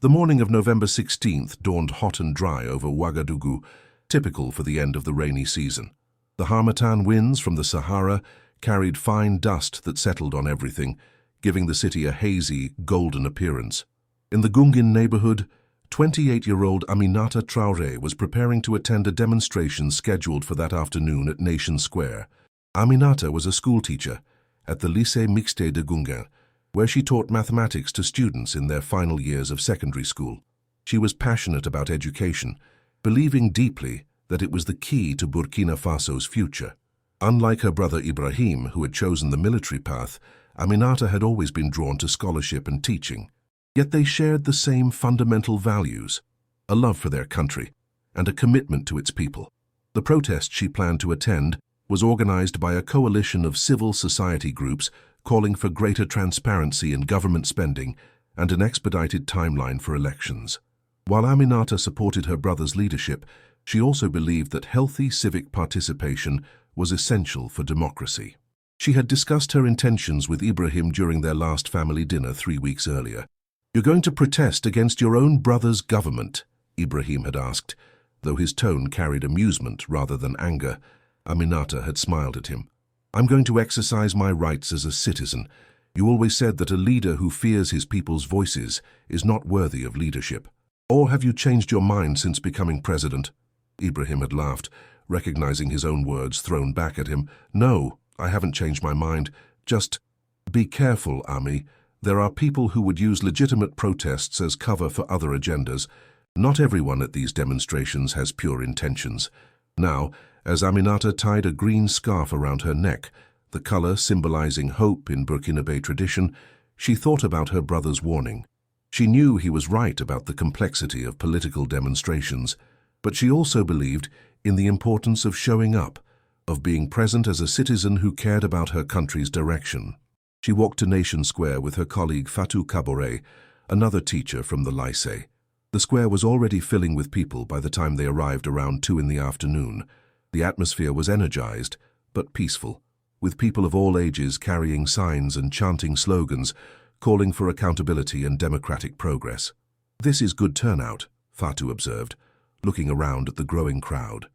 The morning of November 16th dawned hot and dry over Ouagadougou, typical for the end of the rainy season. The harmattan winds from the Sahara carried fine dust that settled on everything, giving the city a hazy, golden appearance. In the Gungin neighborhood, 28-year-old Aminata Traoré was preparing to attend a demonstration scheduled for that afternoon at Nation Square. Aminata was a schoolteacher at the Lycée Mixte de Gungin, where she taught mathematics to students in their final years of secondary school. She was passionate about education, believing deeply that it was the key to Burkina Faso's future. Unlike her brother Ibrahim, who had chosen the military path, Aminata had always been drawn to scholarship and teaching. Yet they shared the same fundamental values, a love for their country and a commitment to its people. The protest she planned to attend was organized by a coalition of civil society groups calling for greater transparency in government spending and an expedited timeline for elections. While Aminata supported her brother's leadership, she also believed that healthy civic participation was essential for democracy. She had discussed her intentions with Ibrahim during their last family dinner 3 weeks earlier. "You're going to protest against your own brother's government?" Ibrahim had asked. Though his tone carried amusement rather than anger, Aminata had smiled at him. "I'm going to exercise my rights as a citizen. You always said that a leader who fears his people's voices is not worthy of leadership. Or have you changed your mind since becoming president?" Ibrahim had laughed, recognizing his own words thrown back at him. "No, I haven't changed my mind. Just be careful, Ami. There are people who would use legitimate protests as cover for other agendas. Not everyone at these demonstrations has pure intentions." Now, as Aminata tied a green scarf around her neck, the color symbolizing hope in Burkinabe tradition, she thought about her brother's warning. She knew he was right about the complexity of political demonstrations, but she also believed in the importance of showing up, of being present as a citizen who cared about her country's direction. She walked to Nation Square with her colleague Fatou Caboret, another teacher from the lycée. The square was already filling with people by the time they arrived around 2 in the afternoon. The atmosphere was energized, but peaceful, with people of all ages carrying signs and chanting slogans, calling for accountability and democratic progress. "This is good turnout," Fatou observed, looking around at the growing crowd.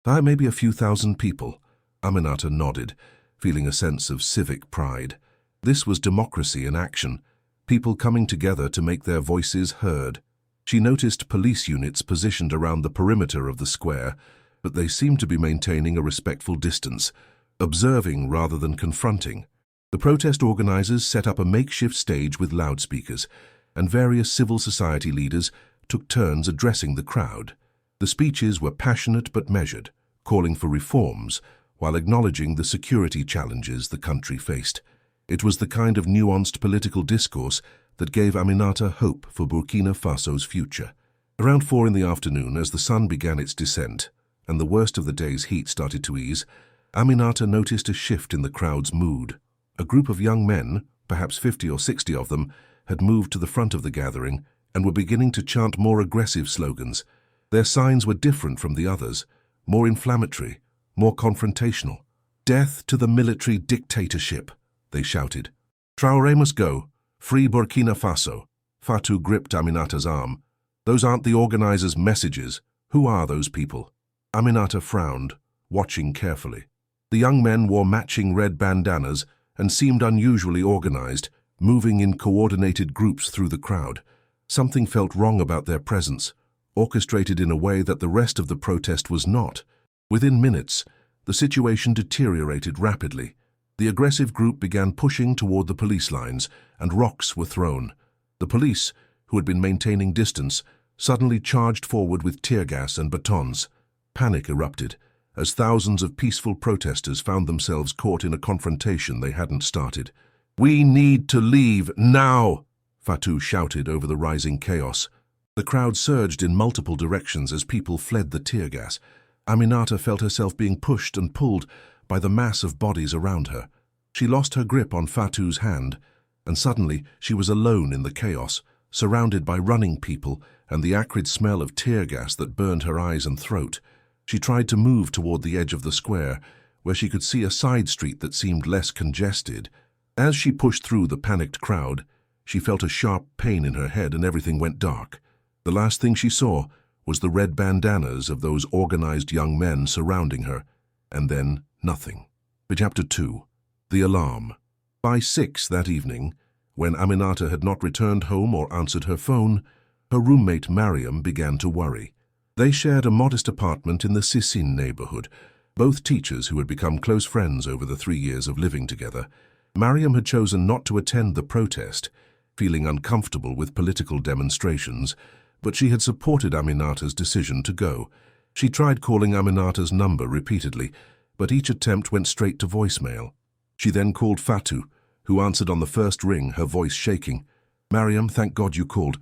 Maybe a few thousand people." Aminata nodded, feeling a sense of civic pride. This was democracy in action, people coming together to make their voices heard. She noticed police units positioned around the perimeter of the square, but they seemed to be maintaining a respectful distance, observing rather than confronting. The protest organizers set up a makeshift stage with loudspeakers, and various civil society leaders took turns addressing the crowd. The speeches were passionate but measured, calling for reforms while acknowledging the security challenges the country faced. It was the kind of nuanced political discourse that gave Aminata hope for Burkina Faso's future. Around 4 in the afternoon, as the sun began its descent and the worst of the day's heat started to ease, Aminata noticed a shift in the crowd's mood. A group of young men, perhaps 50 or 60 of them, had moved to the front of the gathering and were beginning to chant more aggressive slogans. Their signs were different from the others, more inflammatory, more confrontational. "Death to the military dictatorship," they shouted. "Traoré must go. Free Burkina Faso." Fatou gripped Aminata's arm. "Those aren't the organizers' messages. Who are those people?" Aminata frowned, watching carefully. The young men wore matching red bandanas and seemed unusually organized, moving in coordinated groups through the crowd. Something felt wrong about their presence, orchestrated in a way that the rest of the protest was not. Within minutes, the situation deteriorated rapidly. The aggressive group began pushing toward the police lines, and rocks were thrown. The police, who had been maintaining distance, suddenly charged forward with tear gas and batons. Panic erupted, as thousands of peaceful protesters found themselves caught in a confrontation they hadn't started. "We need to leave now!" Fatou shouted over the rising chaos. The crowd surged in multiple directions as people fled the tear gas. Aminata felt herself being pushed and pulled by the mass of bodies around her. She lost her grip on Fatou's hand, and suddenly she was alone in the chaos, surrounded by running people and the acrid smell of tear gas that burned her eyes and throat. She tried to move toward the edge of the square, where she could see a side street that seemed less congested. As she pushed through the panicked crowd, She felt a sharp pain in her head and everything went dark. The last thing she saw was the red bandanas of those organized young men surrounding her, and then nothing. Chapter 2. The Alarm. By 6 that evening, when Aminata had not returned home or answered her phone, her roommate Mariam began to worry. They shared a modest apartment in the Sissin neighborhood, both teachers who had become close friends over the 3 years of living together. Mariam had chosen not to attend the protest, feeling uncomfortable with political demonstrations, but she had supported Aminata's decision to go. She tried calling Aminata's number repeatedly, but each attempt went straight to voicemail. She then called Fatu, who answered on the first ring, her voice shaking. "Mariam, thank God you called.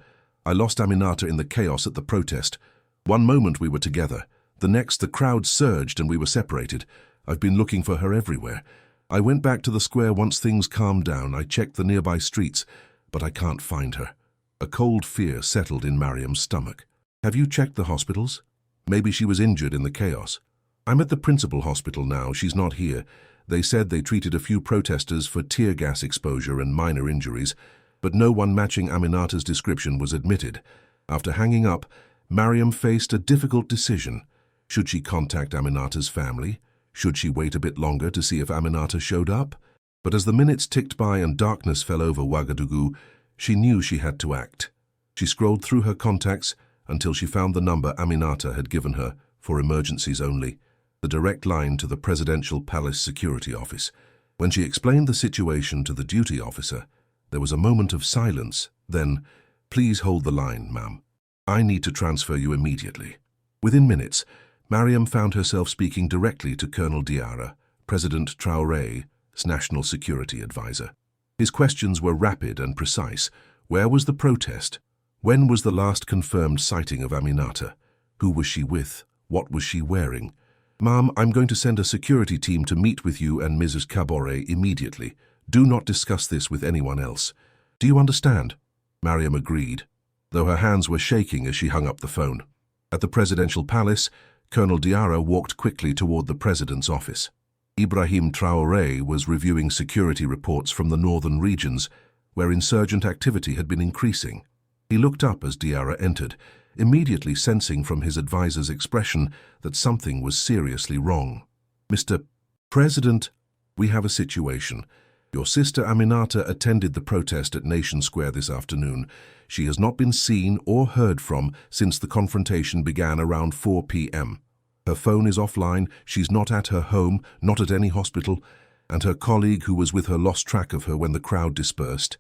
I lost Aminata in the chaos at the protest. One moment we were together. The next, the crowd surged and we were separated. I've been looking for her everywhere. I went back to the square once things calmed down. I checked the nearby streets, but I can't find her." A cold fear settled in Mariam's stomach. "Have you checked the hospitals? Maybe she was injured in the chaos." "I'm at the principal hospital now. She's not here. They said they treated a few protesters for tear gas exposure and minor injuries, but no one matching Aminata's description was admitted." After hanging up, Mariam faced a difficult decision. Should she contact Aminata's family? Should she wait a bit longer to see if Aminata showed up? But as the minutes ticked by and darkness fell over Ouagadougou, she knew she had to act. She scrolled through her contacts until she found the number Aminata had given her for emergencies only, the direct line to the Presidential Palace Security Office. When she explained the situation to the duty officer, there was a moment of silence. Then, "Please hold the line, ma'am. I need to transfer you immediately." Within minutes, Mariam found herself speaking directly to Colonel Diarra, President Traoré's national security advisor. His questions were rapid and precise. Where was the protest? When was the last confirmed sighting of Aminata? Who was she with? What was she wearing? "Ma'am, I'm going to send a security team to meet with you and Mrs. Traoré immediately. Do not discuss this with anyone else. Do you understand?" Mariam agreed, though her hands were shaking as she hung up the phone. At the presidential palace, Colonel Diarra walked quickly toward the president's office. Ibrahim Traoré was reviewing security reports from the northern regions, where insurgent activity had been increasing. He looked up as Diarra entered, immediately sensing from his advisor's expression that something was seriously wrong. "Mr. President, we have a situation. Your sister Aminata attended the protest at Nation Square this afternoon. She has not been seen or heard from since the confrontation began around 4 p.m. Her phone is offline, she's not at her home, not at any hospital, and her colleague who was with her lost track of her when the crowd dispersed."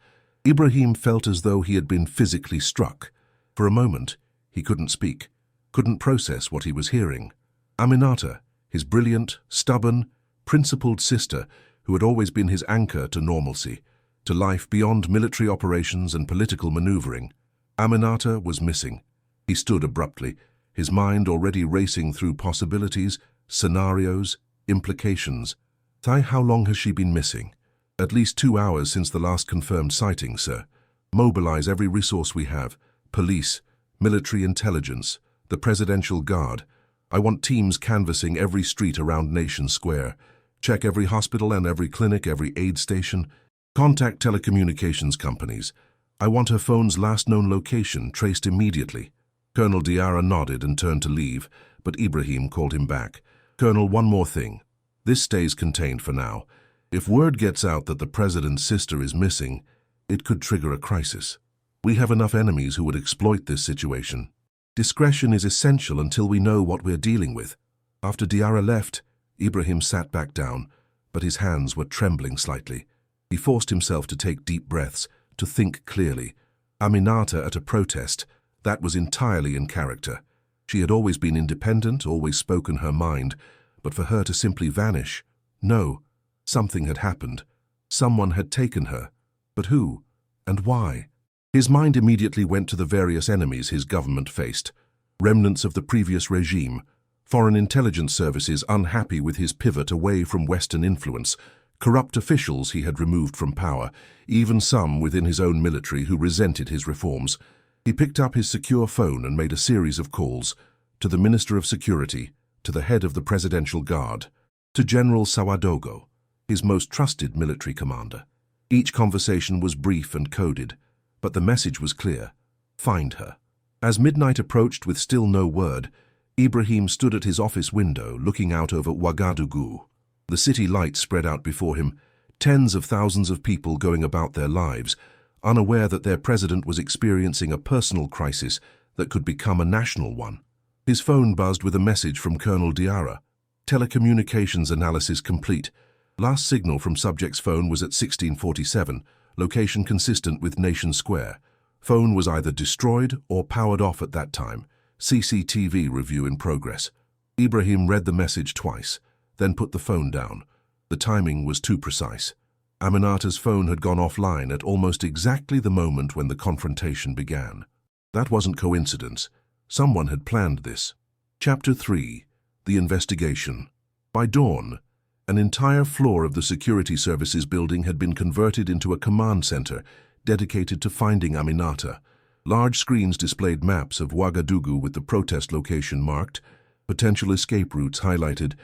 Ibrahim felt as though he had been physically struck. For a moment, he couldn't speak, couldn't process what he was hearing. Aminata, his brilliant, stubborn, principled sister, who had always been his anchor to normalcy, to life beyond military operations and political maneuvering. Aminata was missing. He stood abruptly, his mind already racing through possibilities, scenarios, implications. How long has she been missing? "At least 2 hours since the last confirmed sighting, sir. Mobilize every resource we have. Police, military intelligence, the Presidential Guard. I want teams canvassing every street around Nation Square. Check every hospital and every clinic, every aid station. Contact telecommunications companies. I want her phone's last known location traced immediately." Colonel Diarra nodded and turned to leave, but Ibrahim called him back. "Colonel, one more thing. This stays contained for now. If word gets out that the president's sister is missing, it could trigger a crisis. We have enough enemies who would exploit this situation. Discretion is essential until we know what we're dealing with." After Diarra left, Ibrahim sat back down, but his hands were trembling slightly. He forced himself to take deep breaths, to think clearly. Aminata at a protest, that was entirely in character. She had always been independent, always spoken her mind, but for her to simply vanish, no, something had happened. Someone had taken her. But who? And why? His mind immediately went to the various enemies his government faced. Remnants of the previous regime, foreign intelligence services unhappy with his pivot away from Western influence, corrupt officials he had removed from power, even some within his own military who resented his reforms. He picked up his secure phone and made a series of calls to the Minister of Security, to the head of the Presidential Guard, to General Sawadogo, his most trusted military commander. Each conversation was brief and coded, But the message was clear: find her. As midnight approached with still no word, Ibrahim stood at his office window looking out over Ouagadougou. The city lights spread out before him, tens of thousands of people going about their lives, unaware that their president was experiencing a personal crisis that could become a national one. His phone buzzed with a message from Colonel Diarra. Telecommunications analysis complete. Last signal from subject's phone was at 1647, location consistent with Nation Square. Phone was either destroyed or powered off at that time. CCTV review in progress. Ibrahim read the message twice, then put the phone down. The timing was too precise. Aminata's phone had gone offline at almost exactly the moment when the confrontation began. That wasn't coincidence. Someone had planned this. Chapter 3. The Investigation. By dawn, an entire floor of the security services building had been converted into a command center dedicated to finding Aminata. Large screens displayed maps of Ouagadougou with the protest location marked, potential escape routes highlighted,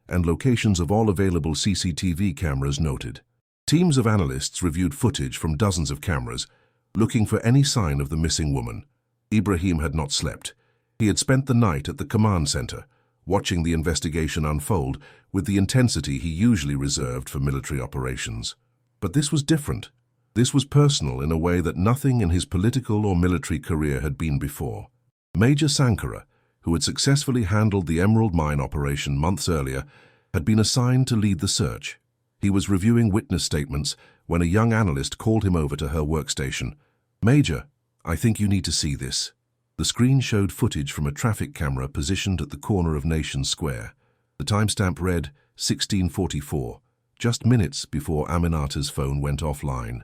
and locations of all available CCTV cameras noted. Teams of analysts reviewed footage from dozens of cameras, looking for any sign of the missing woman. Ibrahim had not slept. He had spent the night at the command center, watching the investigation unfold with the intensity he usually reserved for military operations. But this was different. This was personal in a way that nothing in his political or military career had been before. Major Sankara, who had successfully handled the Emerald Mine operation months earlier, had been assigned to lead the search. He was reviewing witness statements when a young analyst called him over to her workstation. "Major, I think you need to see this." The screen showed footage from a traffic camera positioned at the corner of Nation Square. The timestamp read 1644, just minutes before Aminata's phone went offline.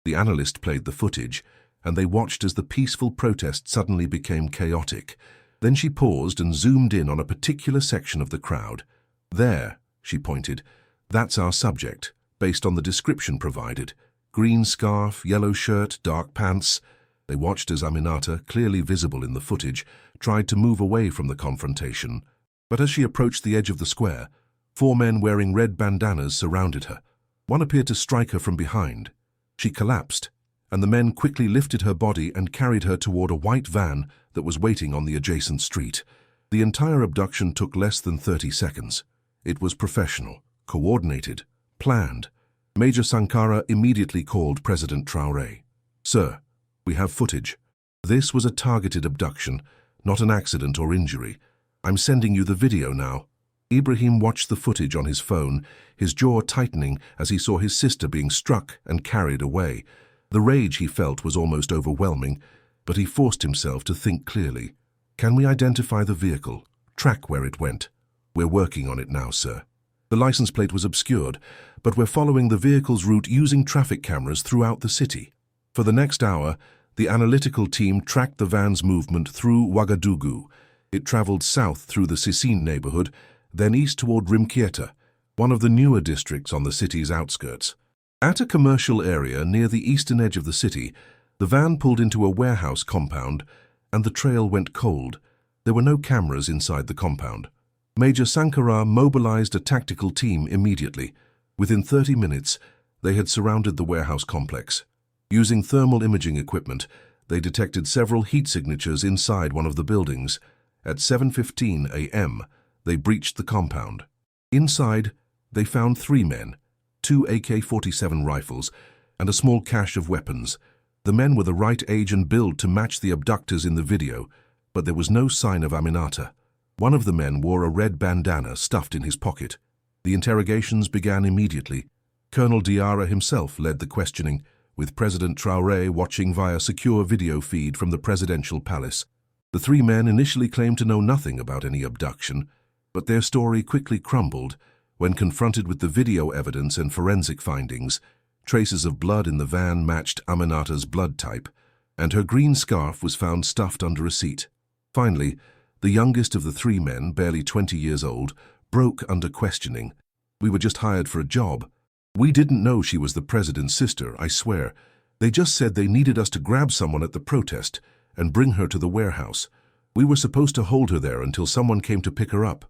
The analyst played the footage, and they watched as the peaceful protest suddenly became chaotic. Then she paused and zoomed in on a particular section of the crowd. "There," she pointed, "that's our subject, based on the description provided. Green scarf, yellow shirt, dark pants." They watched as Aminata, clearly visible in the footage, tried to move away from the confrontation. But as she approached the edge of the square, 4 men wearing red bandanas surrounded her. One appeared to strike her from behind. She collapsed, and the men quickly lifted her body and carried her toward a white van that was waiting on the adjacent street. The entire abduction took less than 30 seconds. It was professional, coordinated, planned. Major Sankara immediately called President Traoré. "Sir, we have footage. This was a targeted abduction, not an accident or injury. I'm sending you the video now." Ibrahim watched the footage on his phone, his jaw tightening as he saw his sister being struck and carried away. The rage he felt was almost overwhelming, but he forced himself to think clearly. "Can we identify the vehicle? Track where it went?" "We're working on it now, sir." The license plate was obscured, but we're following the vehicle's route using traffic cameras throughout the city. For the next hour, the analytical team tracked the van's movement through Ouagadougou. It traveled south through the Sissine neighborhood, then east toward Rimkieta, one of the newer districts on the city's outskirts. At a commercial area near the eastern edge of the city, the van pulled into a warehouse compound, and the trail went cold. There were no cameras inside the compound. Major Sankara mobilized a tactical team immediately. Within 30 minutes, they had surrounded the warehouse complex. Using thermal imaging equipment, they detected several heat signatures inside one of the buildings. At 7:15 a.m., they breached the compound. Inside, they found 3 men, 2 AK-47 rifles, and a small cache of weapons. The men were the right age and build to match the abductors in the video, but there was no sign of Aminata. One of the men wore a red bandana stuffed in his pocket. The interrogations began immediately. Colonel Diarra himself led the questioning, with President Traoré watching via secure video feed from the presidential palace. The 3 men initially claimed to know nothing about any abduction, but their story quickly crumbled when confronted with the video evidence and forensic findings. Traces of blood in the van matched Aminata's blood type, and her green scarf was found stuffed under a seat. Finally, the youngest of the 3 men, barely 20 years old, broke under questioning. "We were just hired for a job. We didn't know she was the president's sister, I swear. They just said they needed us to grab someone at the protest and bring her to the warehouse. We were supposed to hold her there until someone came to pick her up."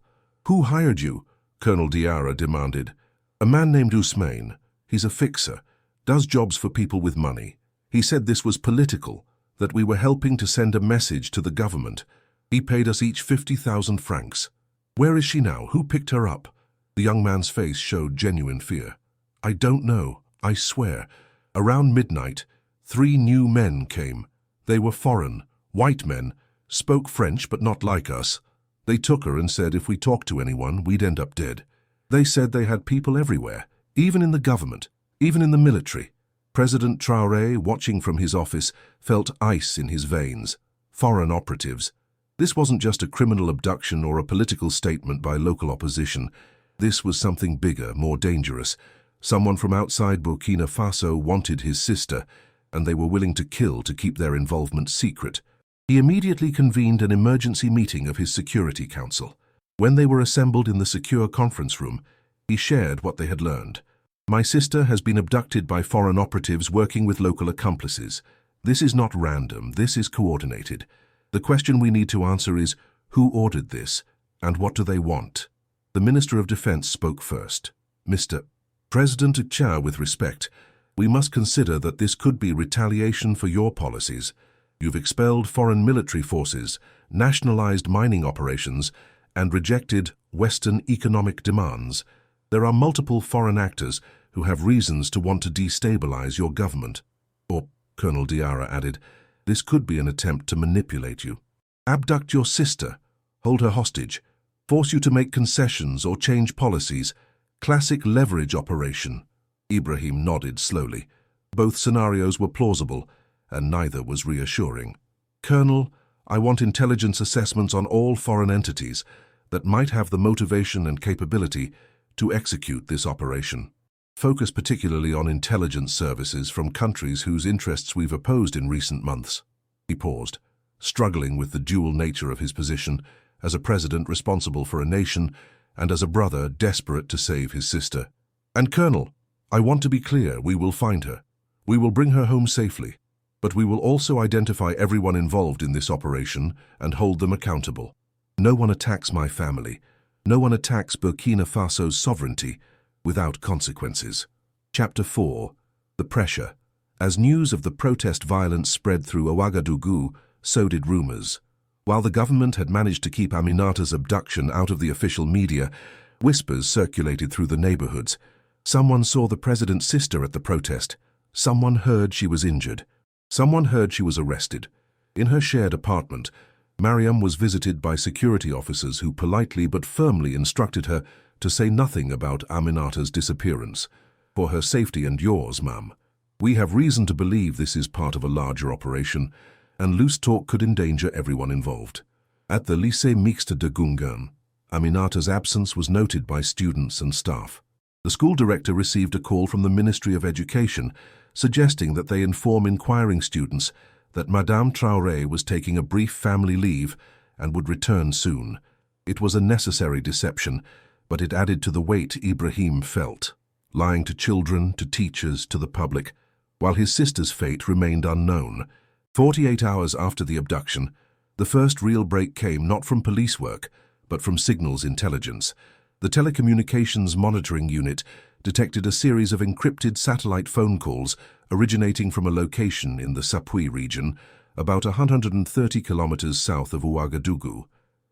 "Who hired you?" Colonel Diarra demanded. "A man named Ousmane. He's a fixer, does jobs for people with money. He said this was political, that we were helping to send a message to the government. He paid us each 50,000 francs. Where is she now? Who picked her up? The young man's face showed genuine fear. I don't know, I swear. Around midnight, 3 new men came. They were foreign, white men, spoke French but not like us. They took her and said if we talked to anyone, we'd end up dead. They said they had people everywhere, even in the government, even in the military. President Traoré, watching from his office, felt ice in his veins. Foreign operatives. This wasn't just a criminal abduction or a political statement by local opposition. This was something bigger, more dangerous. Someone from outside Burkina Faso wanted his sister, and they were willing to kill to keep their involvement secret. He immediately convened an emergency meeting of his Security Council. When they were assembled in the secure conference room, he shared what they had learned. My sister has been abducted by foreign operatives working with local accomplices. This is not random, this is coordinated. The question we need to answer is, who ordered this, and what do they want? The Minister of Defense spoke first. Mr. President Cha, with respect, we must consider that this could be retaliation for your policies. You've expelled foreign military forces, nationalized mining operations, and rejected Western economic demands. There are multiple foreign actors who have reasons to want to destabilize your government. Or, Colonel Diarra added, this could be an attempt to manipulate you. Abduct your sister, hold her hostage, force you to make concessions or change policies. Classic leverage operation. Ibrahim nodded slowly. Both scenarios were plausible, and neither was reassuring. Colonel, I want intelligence assessments on all foreign entities that might have the motivation and capability to execute this operation. Focus particularly on intelligence services from countries whose interests we've opposed in recent months. He paused, struggling with the dual nature of his position as a president responsible for a nation and as a brother desperate to save his sister. And Colonel, I want to be clear, we will find her. We will bring her home safely. But we will also identify everyone involved in this operation and hold them accountable. No one attacks my family. No one attacks Burkina Faso's sovereignty without consequences. Chapter 4. The Pressure. As news of the protest violence spread through Ouagadougou, so did rumors. While the government had managed to keep Aminata's abduction out of the official media, whispers circulated through the neighborhoods. Someone saw the president's sister at the protest. Someone heard she was injured. Someone heard she was arrested. In her shared apartment, Mariam was visited by security officers who politely but firmly instructed her to say nothing about Aminata's disappearance. For her safety and yours, ma'am. We have reason to believe this is part of a larger operation, and loose talk could endanger everyone involved. At the Lycée Mixte de Gungan, Aminata's absence was noted by students and staff. The school director received a call from the Ministry of Education suggesting that they inform inquiring students that Madame Traoré was taking a brief family leave and would return soon. It was a necessary deception, but it added to the weight Ibrahim felt, lying to children, to teachers, to the public, while his sister's fate remained unknown. 48 hours after the abduction, the first real break came not from police work, but from signals intelligence. The telecommunications monitoring unit detected a series of encrypted satellite phone calls originating from a location in the Sapui region, about 130 kilometers south of Ouagadougou.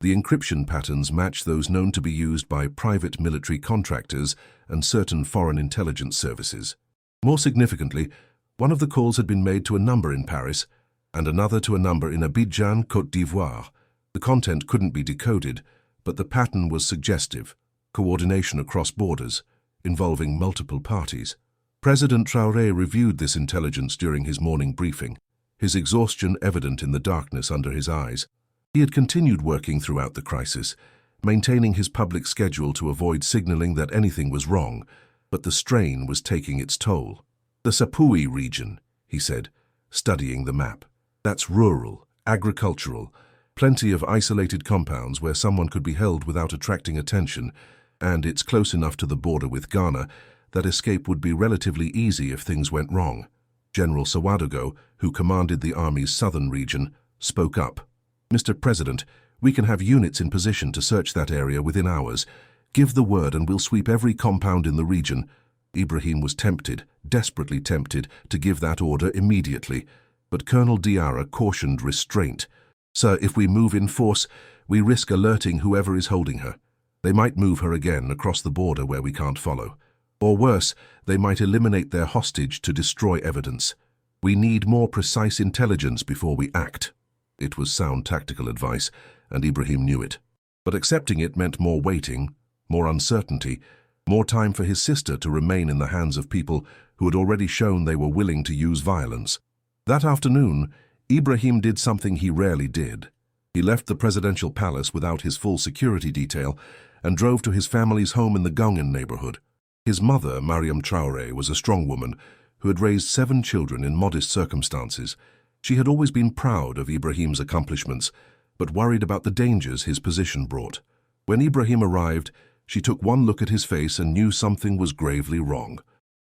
The encryption patterns match those known to be used by private military contractors and certain foreign intelligence services. More significantly, one of the calls had been made to a number in Paris and another to a number in Abidjan, Côte d'Ivoire. The content couldn't be decoded, but the pattern was suggestive: coordination across borders, involving multiple parties. President Traoré reviewed this intelligence during his morning briefing, his exhaustion evident in the darkness under his eyes. He had continued working throughout the crisis, maintaining his public schedule to avoid signaling that anything was wrong, but the strain was taking its toll. The Sapui region, he said, studying the map. That's rural, agricultural, plenty of isolated compounds where someone could be held without attracting attention, and it's close enough to the border with Ghana that escape would be relatively easy if things went wrong. General Sawadogo, who commanded the army's southern region, spoke up. Mr. President, we can have units in position to search that area within hours. Give the word and we'll sweep every compound in the region. Ibrahim was tempted, desperately tempted, to give that order immediately, but Colonel Diarra cautioned restraint. "Sir, if we move in force, we risk alerting whoever is holding her. They might move her again across the border where we can't follow. Or worse, they might eliminate their hostage to destroy evidence. We need more precise intelligence before we act." It was sound tactical advice, and Ibrahim knew it. But accepting it meant more waiting, more uncertainty, more time for his sister to remain in the hands of people who had already shown they were willing to use violence. That afternoon, Ibrahim did something he rarely did. He left the presidential palace without his full security detail and drove to his family's home in the Gungan neighborhood. His mother, Mariam Traoré, was a strong woman who had raised 7 children in modest circumstances. She had always been proud of Ibrahim's accomplishments, but worried about the dangers his position brought. When Ibrahim arrived, she took one look at his face and knew something was gravely wrong.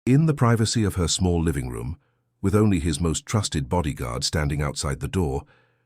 In the privacy of her small living room, with only his most trusted bodyguard standing outside the door,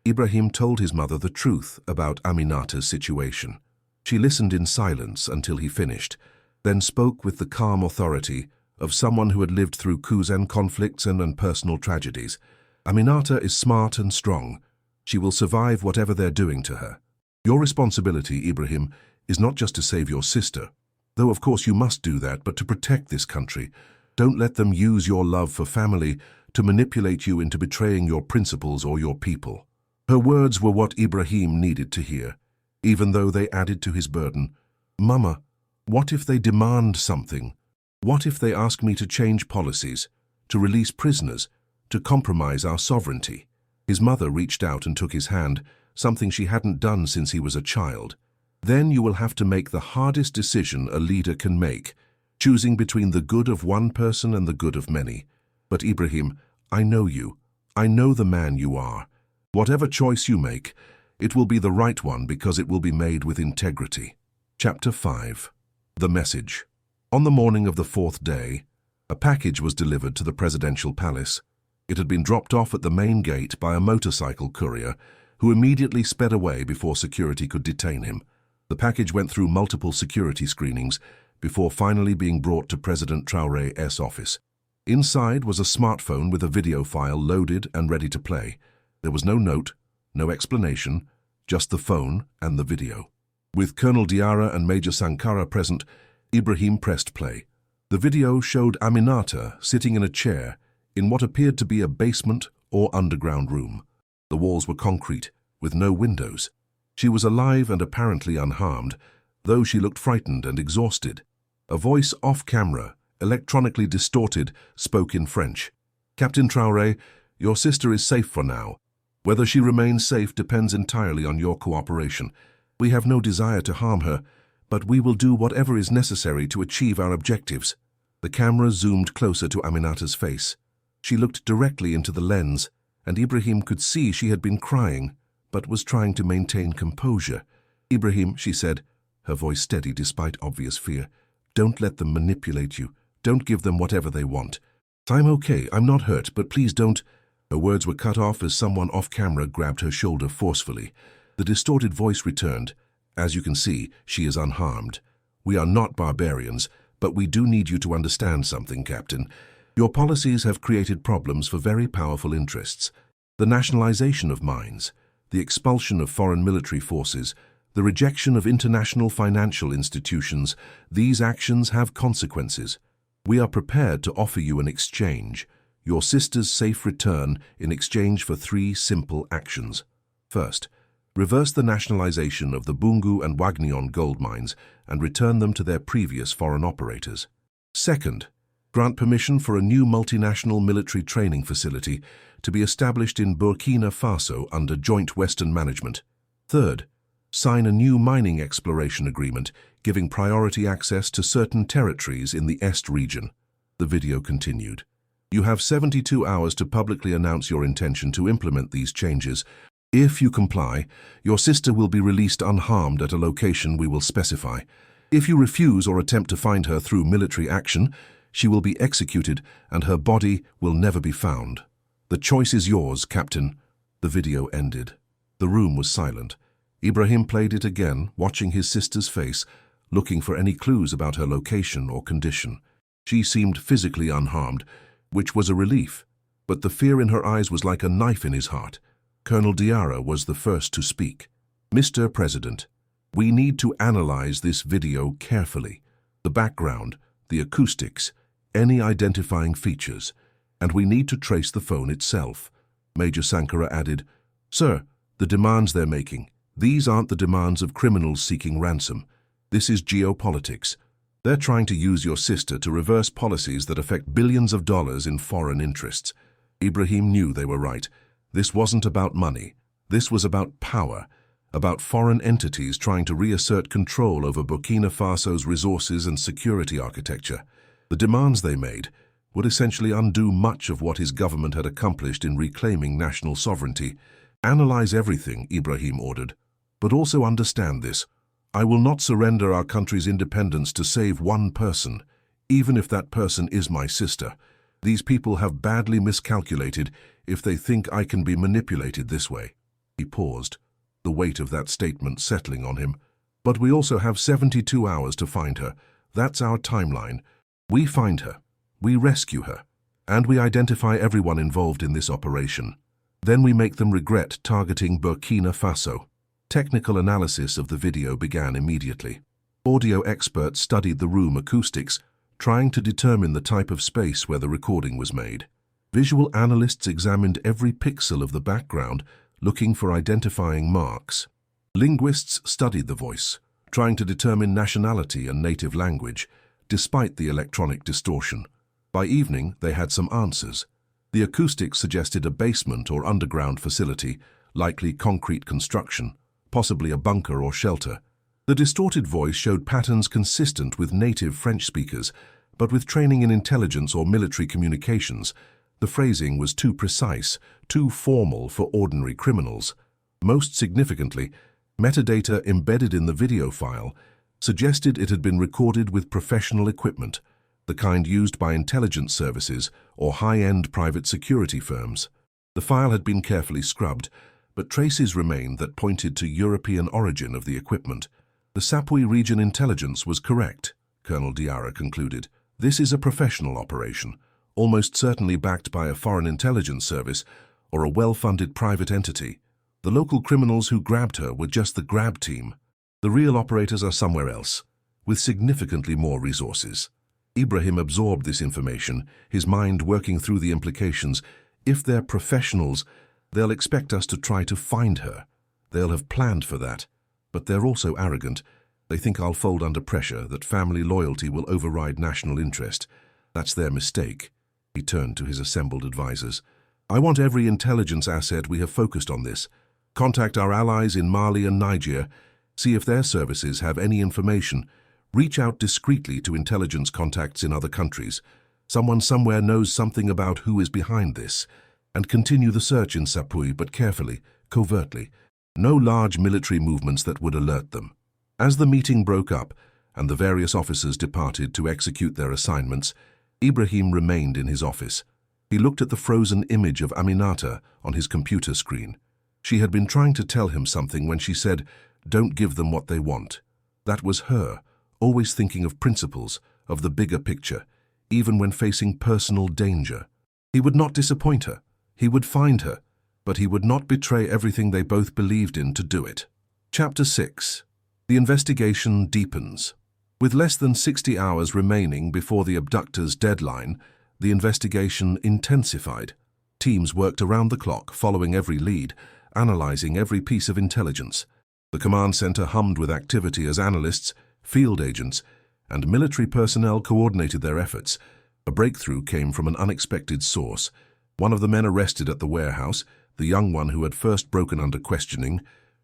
Ibrahim told his mother the truth about Aminata's situation. She listened in silence until he finished, then spoke with the calm authority of someone who had lived through coups and conflicts and personal tragedies. "Aminata is smart and strong. She will survive whatever they're doing to her. Your responsibility, Ibrahim, is not just to save your sister, though of course you must do that, but to protect this country. Don't let them use your love for family to manipulate you into betraying your principles or your people." Her words were what Ibrahim needed to hear, even though they added to his burden. "Mama, what if they demand something? What if they ask me to change policies, to release prisoners, to compromise our sovereignty?" His mother reached out and took his hand, something she hadn't done since he was a child. "Then you will have to make the hardest decision a leader can make, choosing between the good of one person and the good of many. But Ibrahim, I know you. I know the man you are. Whatever choice you make, it will be the right one because it will be made with integrity." Chapter 5. The Message. On the morning of the 4th day, a package was delivered to the presidential palace. It had been dropped off at the main gate by a motorcycle courier, who immediately sped away before security could detain him. The package went through multiple security screenings before finally being brought to President Traoré's office. Inside was a smartphone with a video file loaded and ready to play. There was no note, no explanation, just the phone and the video. With Colonel Diarra and Major Sankara present, Ibrahim pressed play. The video showed Aminata sitting in a chair in what appeared to be a basement or underground room. The walls were concrete, with no windows. She was alive and apparently unharmed, though she looked frightened and exhausted. A voice off-camera, electronically distorted, spoke in French. "Captain Traoré, your sister is safe for now. Whether she remains safe depends entirely on your cooperation. We have no desire to harm her, but we will do whatever is necessary to achieve our objectives." The camera zoomed closer to Aminata's face. She looked directly into the lens, and Ibrahim could see she had been crying, but was trying to maintain composure. "Ibrahim," she said, her voice steady despite obvious fear, "don't let them manipulate you. Don't give them whatever they want. I'm okay, I'm not hurt, but please don't—" Her words were cut off as someone off-camera grabbed her shoulder forcefully. The distorted voice returned. "As you can see, she is unharmed. We are not barbarians, but we do need you to understand something, Captain. Your policies have created problems for very powerful interests. The nationalization of mines, the expulsion of foreign military forces, the rejection of international financial institutions, these actions have consequences. We are prepared to offer you an exchange, your sister's safe return in exchange for 3 simple actions. First, reverse the nationalization of the Bungu and Wagnion gold mines and return them to their previous foreign operators. Second, grant permission for a new multinational military training facility to be established in Burkina Faso under joint Western management. Third, sign a new mining exploration agreement giving priority access to certain territories in the Est region." The video continued. "You have 72 hours to publicly announce your intention to implement these changes. If you comply, your sister will be released unharmed at a location we will specify. If you refuse or attempt to find her through military action, she will be executed and her body will never be found. The choice is yours, Captain." The video ended. The room was silent. Ibrahim played it again, watching his sister's face, looking for any clues about her location or condition. She seemed physically unharmed, which was a relief, but the fear in her eyes was like a knife in his heart. Colonel Diarra was the first to speak. "Mr. President, we need to analyze this video carefully. The background, the acoustics, any identifying features, and we need to trace the phone itself." Major Sankara added, "Sir, the demands they're making, these aren't the demands of criminals seeking ransom. This is geopolitics. They're trying to use your sister to reverse policies that affect billions of dollars in foreign interests." Ibrahim knew they were right. This wasn't about money. This was about power, about foreign entities trying to reassert control over Burkina Faso's resources and security architecture. The demands they made would essentially undo much of what his government had accomplished in reclaiming national sovereignty. "Analyze everything," Ibrahim ordered, "but also understand this. I will not surrender our country's independence to save one person, even if that person is my sister. These people have badly miscalculated if they think I can be manipulated this way." He paused, the weight of that statement settling on him. "But we also have 72 hours to find her. That's our timeline. We find her, we rescue her, and we identify everyone involved in this operation. Then we make them regret targeting Burkina Faso." Technical analysis of the video began immediately. Audio experts studied the room acoustics, trying to determine the type of space where the recording was made. Visual analysts examined every pixel of the background, looking for identifying marks. Linguists studied the voice, trying to determine nationality and native language, despite the electronic distortion. By evening, they had some answers. The acoustics suggested a basement or underground facility, likely concrete construction, possibly a bunker or shelter. The distorted voice showed patterns consistent with native French speakers, but with training in intelligence or military communications, the phrasing was too precise, too formal for ordinary criminals. Most significantly, metadata embedded in the video file suggested it had been recorded with professional equipment, the kind used by intelligence services or high-end private security firms. The file had been carefully scrubbed, but traces remained that pointed to European origin of the equipment. "The Sapui region intelligence was correct," Colonel Diarra concluded. "This is a professional operation, almost certainly backed by a foreign intelligence service or a well-funded private entity. The local criminals who grabbed her were just the grab team. The real operators are somewhere else, with significantly more resources." Ibrahim absorbed this information, his mind working through the implications. "If they're professionals, they'll expect us to try to find her. They'll have planned for that. But they're also arrogant. They think I'll fold under pressure, that family loyalty will override national interest. That's their mistake." He turned to his assembled advisors. "I want every intelligence asset we have focused on this. Contact our allies in Mali and Niger. See if their services have any information. Reach out discreetly to intelligence contacts in other countries. Someone somewhere knows something about who is behind this. And continue the search in Sapui, but carefully, covertly. No large military movements that would alert them." As the meeting broke up and the various officers departed to execute their assignments, Ibrahim remained in his office. He looked at the frozen image of Aminata on his computer screen. She had been trying to tell him something when she said, "Don't give them what they want." That was her, always thinking of principles, of the bigger picture, even when facing personal danger. He would not disappoint her. He would find her, but he would not betray everything they both believed in to do it. Chapter 6. The investigation deepens. With less than 60 hours remaining before the abductor's deadline, the investigation intensified. Teams worked around the clock, following every lead, analyzing every piece of intelligence. The command center hummed with activity as analysts, field agents, and military personnel coordinated their efforts. A breakthrough came from an unexpected source. One of the men arrested at the warehouse, the young one who had first broken under questioning,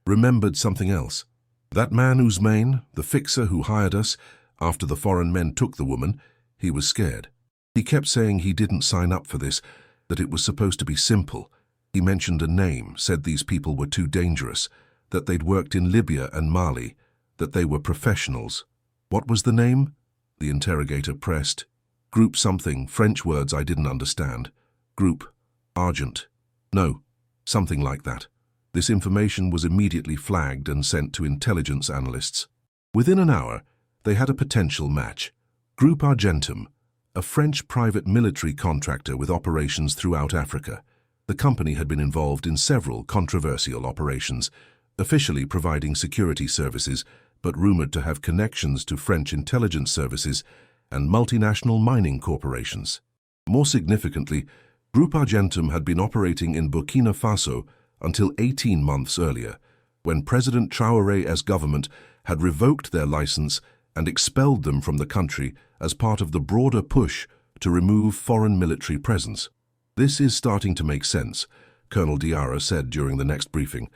remembered something else. "That man Ousmane, the fixer who hired us, after the foreign men took the woman, he was scared. He kept saying he didn't sign up for this, that it was supposed to be simple. He mentioned a name, said these people were too dangerous, that they'd worked in Libya and Mali, that they were professionals." "What was the name?" the interrogator pressed. "Group something, French words I didn't understand. Group, Argent. No, something like that." This information was immediately flagged and sent to intelligence analysts. Within an hour, they had a potential match. Group Argentum, a French private military contractor with operations throughout Africa. The company had been involved in several controversial operations, officially providing security services, but rumored to have connections to French intelligence services and multinational mining corporations. More significantly, Groupe Argentum had been operating in Burkina Faso until 18 months earlier, when President Traoré's government had revoked their license and expelled them from the country as part of the broader push to remove foreign military presence. "This is starting to make sense," Colonel Diarra said during the next briefing.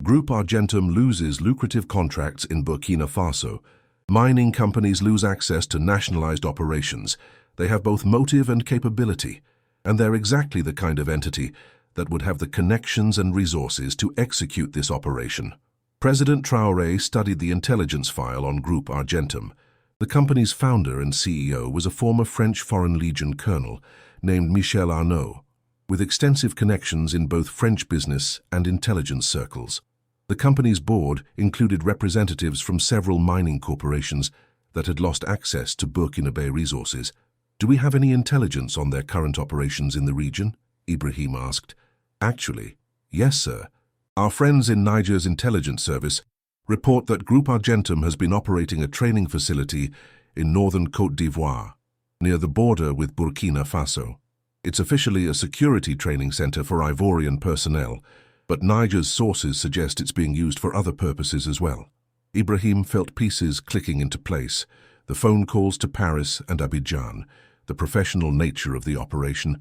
"Groupe Argentum loses lucrative contracts in Burkina Faso. Mining companies lose access to nationalized operations. They have both motive and capability, and they're exactly the kind of entity that would have the connections and resources to execute this operation." President Traoré studied the intelligence file on Groupe Argentum. The company's founder and CEO was a former French Foreign Legion colonel named Michel Arnaud, with extensive connections in both French business and intelligence circles. The company's board included representatives from several mining corporations that had lost access to Burkinabe resources. "Do we have any intelligence on their current operations in the region?" Ibrahim asked. "Actually, yes, sir. Our friends in Niger's intelligence service report that Groupe Argentum has been operating a training facility in northern Côte d'Ivoire, near the border with Burkina Faso. It's officially a security training center for Ivorian personnel, but Niger's sources suggest it's being used for other purposes as well." Ibrahim felt pieces clicking into place, the phone calls to Paris and Abidjan, the professional nature of the operation,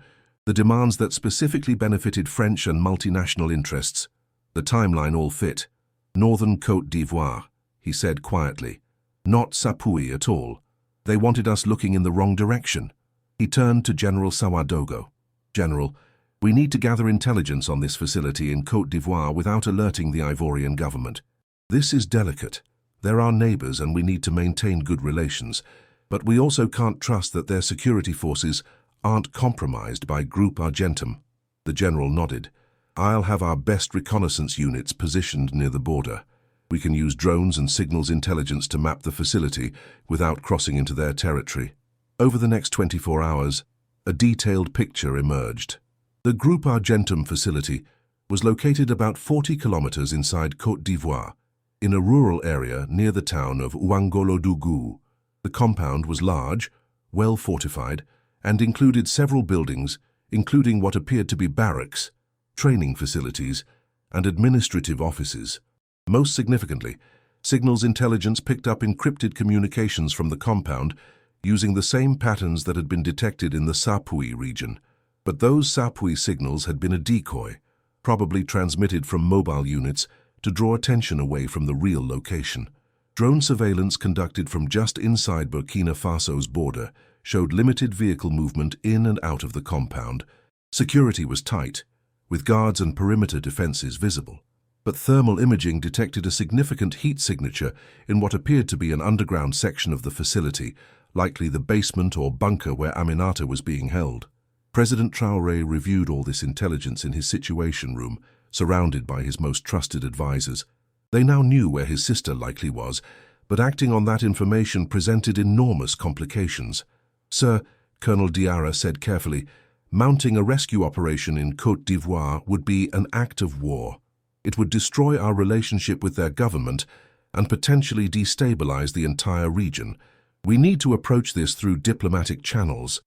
the demands that specifically benefited French and multinational interests. The timeline all fit. "Northern Côte d'Ivoire," he said quietly. "Not Sapui at all. They wanted us looking in the wrong direction." He turned to General Sawadogo. "General, we need to gather intelligence on this facility in Côte d'Ivoire without alerting the Ivorian government. This is delicate. They're our neighbors and we need to maintain good relations, but we also can't trust that their security forces aren't compromised by Groupe Argentum." The general nodded. "I'll have our best reconnaissance units positioned near the border. We can use drones and signals intelligence to map the facility without crossing into their territory." Over the next 24 hours, a detailed picture emerged. The Groupe Argentum facility was located about 40 kilometers inside Côte d'Ivoire, in a rural area near the town of Ouangolodougou. The compound was large, well fortified, and included several buildings, including what appeared to be barracks, training facilities, and administrative offices. Most significantly, signals intelligence picked up encrypted communications from the compound using the same patterns that had been detected in the Sapui region. But those Sapui signals had been a decoy, probably transmitted from mobile units to draw attention away from the real location. Drone surveillance conducted from just inside Burkina Faso's border showed limited vehicle movement in and out of the compound. Security was tight, with guards and perimeter defenses visible. But thermal imaging detected a significant heat signature in what appeared to be an underground section of the facility, likely the basement or bunker where Aminata was being held. President Traoré reviewed all this intelligence in his situation room, surrounded by his most trusted advisors. They now knew where his sister likely was, but acting on that information presented enormous complications. "Sir," Colonel Diarra said carefully, "mounting a rescue operation in Côte d'Ivoire would be an act of war. It would destroy our relationship with their government and potentially destabilize the entire region. We need to approach this through diplomatic channels."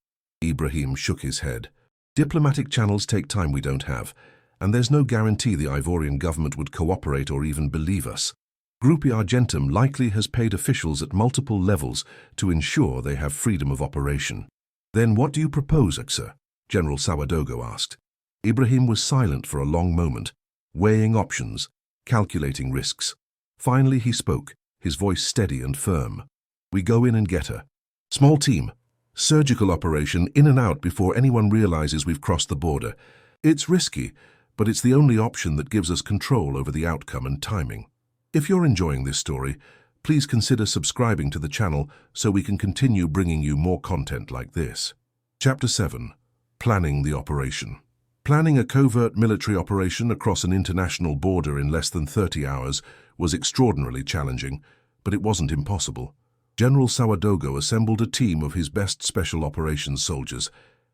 Ibrahim shook his head. "Diplomatic channels take time we don't have, and there's no guarantee the Ivorian government would cooperate or even believe us. Groupe Argentum likely has paid officials at multiple levels to ensure they have freedom of operation." "Then what do you propose, sir?" General Sawadogo asked. Ibrahim was silent for a long moment, weighing options, calculating risks. Finally he spoke, his voice steady and firm. "We go in and get her. Small team. Surgical operation in and out before anyone realizes we've crossed the border. It's risky, but it's the only option that gives us control over the outcome and timing." If you're enjoying this story, please consider subscribing to the channel so we can continue bringing you more content like this. Chapter 7. Planning the operation. Planning a covert military operation across an international border in less than 30 hours was extraordinarily challenging, but it wasn't impossible. General Ouagadougou assembled a team of his best special operations soldiers,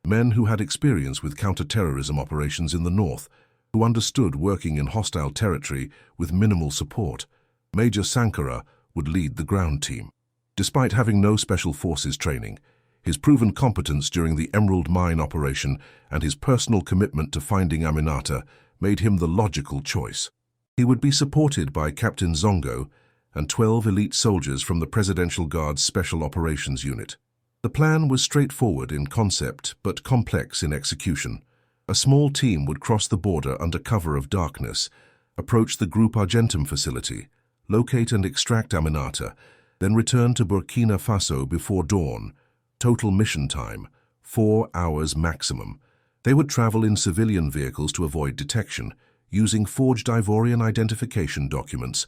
men who had experience with counter-terrorism operations in the north, who understood working in hostile territory with minimal support. Major Sankara would lead the ground team. Despite having no special forces training, his proven competence during the Emerald Mine operation and his personal commitment to finding Aminata made him the logical choice. He would be supported by Captain Zongo and 12 elite soldiers from the Presidential Guard's Special Operations Unit. The plan was straightforward in concept but complex in execution. A small team would cross the border under cover of darkness, approach the Group Argentum facility, locate and extract Aminata, then return to Burkina Faso before dawn. Total mission time, 4 hours maximum. They would travel in civilian vehicles to avoid detection, using forged Ivorian identification documents.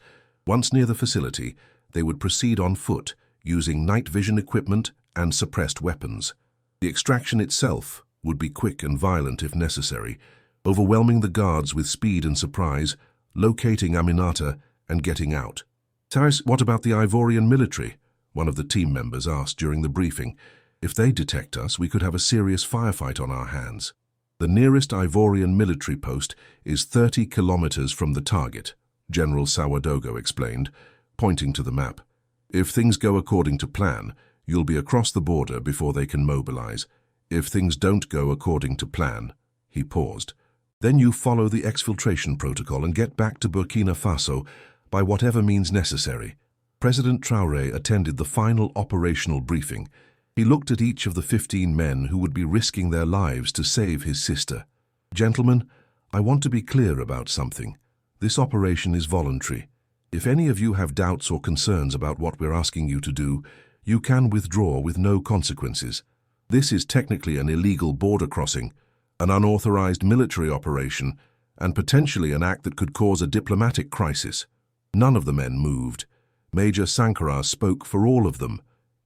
Once near the facility, they would proceed on foot, using night vision equipment and suppressed weapons. The extraction itself would be quick and violent if necessary, overwhelming the guards with speed and surprise, locating Aminata and getting out. "Taris, what about the Ivorian military?" one of the team members asked during the briefing. "If they detect us, we could have a serious firefight on our hands." "The nearest Ivorian military post is 30 kilometers from the target," General Ouagadougou explained, pointing to the map. "If things go according to plan, you'll be across the border before they can mobilize. If things don't go according to plan," he paused, "then you follow the exfiltration protocol and get back to Burkina Faso by whatever means necessary." President Traoré attended the final operational briefing. He looked at each of the 15 men who would be risking their lives to save his sister. "Gentlemen, I want to be clear about something. This operation is voluntary. If any of you have doubts or concerns about what we're asking you to do, you can withdraw with no consequences. This is technically an illegal border crossing, an unauthorized military operation, and potentially an act that could cause a diplomatic crisis." None of the men moved. Major Sankara spoke for all of them.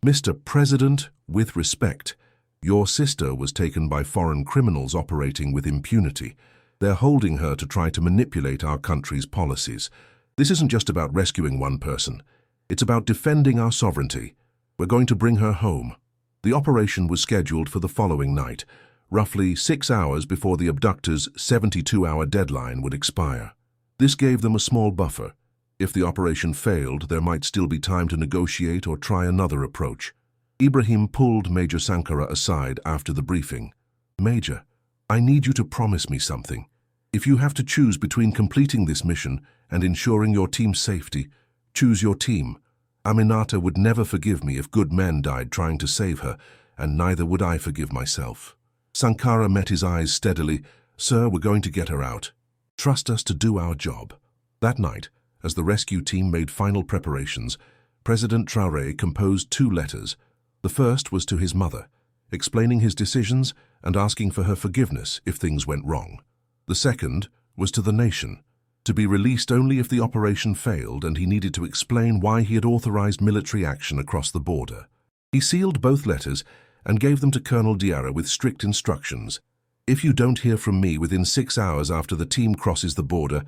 "Mr. President, with respect, your sister was taken by foreign criminals operating with impunity. They're holding her to try to manipulate our country's policies. This isn't just about rescuing one person. It's about defending our sovereignty. We're going to bring her home." The operation was scheduled for the following night, roughly 6 hours before the abductors' 72-hour deadline would expire. This gave them a small buffer. If the operation failed, there might still be time to negotiate or try another approach. Ibrahim pulled Major Sankara aside after the briefing. "Major, I need you to promise me something. If you have to choose between completing this mission and ensuring your team's safety, choose your team. Aminata would never forgive me if good men died trying to save her, and neither would I forgive myself." Sankara met his eyes steadily. "Sir, we're going to get her out. Trust us to do our job." That night, as the rescue team made final preparations, President Traoré composed 2 letters. The first was to his mother, explaining his decisions and asking for her forgiveness if things went wrong. The second was to the nation, to be released only if the operation failed, and he needed to explain why he had authorized military action across the border. He sealed both letters and gave them to Colonel Diarra with strict instructions. "If you don't hear from me within 6 hours after the team crosses the border,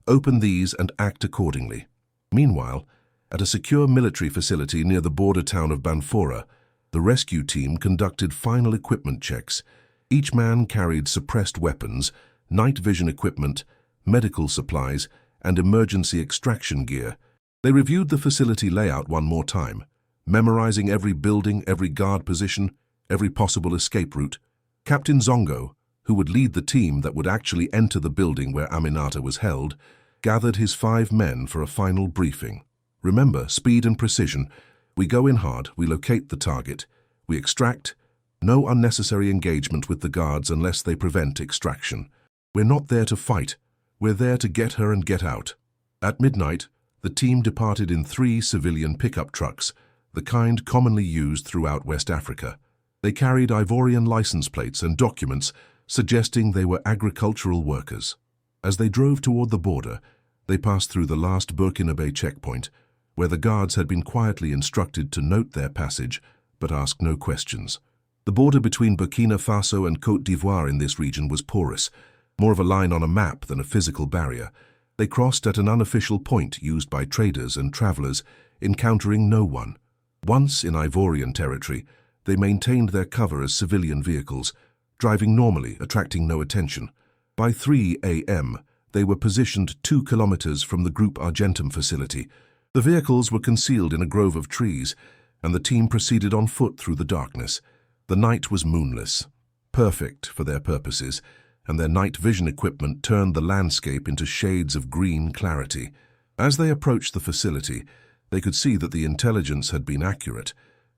open these and act accordingly." Meanwhile, at a secure military facility near the border town of Banfora, the rescue team conducted final equipment checks. Each man carried suppressed weapons, night vision equipment, medical supplies, and emergency extraction gear. They reviewed the facility layout one more time, memorizing every building, every guard position, every possible escape route. Captain Zongo, who would lead the team that would actually enter the building where Aminata was held, gathered his 5 men for a final briefing. "Remember, speed and precision. We go in hard, we locate the target, we extract. No unnecessary engagement with the guards unless they prevent extraction. We're not there to fight. We're there to get her and get out." At midnight, the team departed in 3 civilian pickup trucks, the kind commonly used throughout West Africa. They carried Ivorian license plates and documents suggesting they were agricultural workers. As they drove toward the border, they passed through the last Burkinabe checkpoint, where the guards had been quietly instructed to note their passage but ask no questions. The border between Burkina Faso and Côte d'Ivoire in this region was porous, more of a line on a map than a physical barrier. They crossed at an unofficial point used by traders and travelers, encountering no one. Once in Ivorian territory, they maintained their cover as civilian vehicles, driving normally, attracting no attention. By 3 a.m., they were positioned 2 kilometers from the Group Argentum facility. The vehicles were concealed in a grove of trees, and the team proceeded on foot through the darkness. The night was moonless, perfect for their purposes, and their night vision equipment turned the landscape into shades of green clarity. As they approached the facility, they could see that the intelligence had been accurate.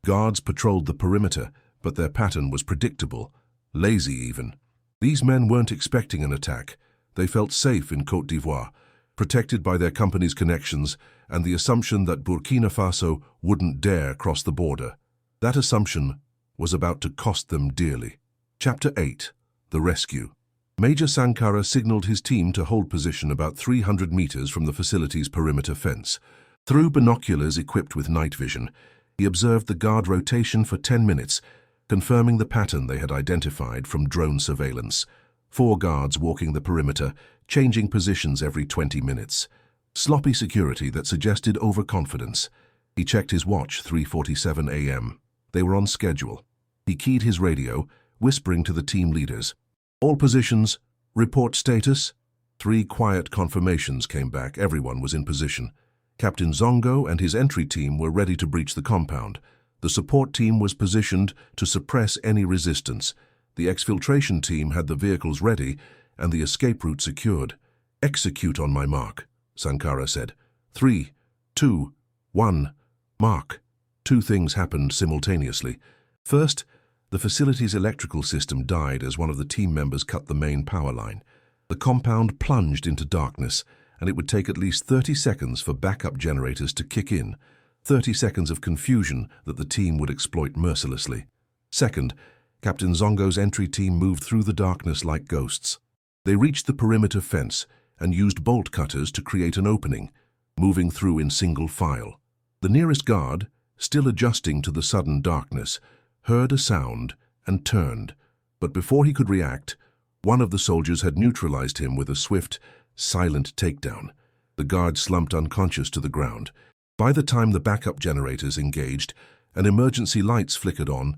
Guards patrolled the perimeter, but their pattern was predictable, lazy even. These men weren't expecting an attack. They felt safe in Côte d'Ivoire, protected by their company's connections and the assumption that Burkina Faso wouldn't dare cross the border. That assumption was about to cost them dearly. Chapter 8. The Rescue. Major Sankara signaled his team to hold position about 300 meters from the facility's perimeter fence. Through binoculars equipped with night vision, he observed the guard rotation for 10 minutes, confirming the pattern they had identified from drone surveillance. 4 guards walking the perimeter, changing positions every 20 minutes. Sloppy security that suggested overconfidence. He checked his watch, 3:47 a.m. They were on schedule. He keyed his radio, whispering to the team leaders. All positions, report status. 3 quiet confirmations came back. Everyone was in position. Captain Zongo and his entry team were ready to breach the compound. The support team was positioned to suppress any resistance. The exfiltration team had the vehicles ready and the escape route secured. Execute on my mark, Sankara said. 3, 2, 1, mark. 2 things happened simultaneously. First, the facility's electrical system died as one of the team members cut the main power line. The compound plunged into darkness, and it would take at least 30 seconds for backup generators to kick in, 30 seconds of confusion that the team would exploit mercilessly. Second, Captain Zongo's entry team moved through the darkness like ghosts. They reached the perimeter fence and used bolt cutters to create an opening, moving through in single file. The nearest guard, still adjusting to the sudden darkness, heard a sound and turned, but before he could react, one of the soldiers had neutralized him with a swift, silent takedown. The guard slumped unconscious to the ground. By the time the backup generators engaged and emergency lights flickered on,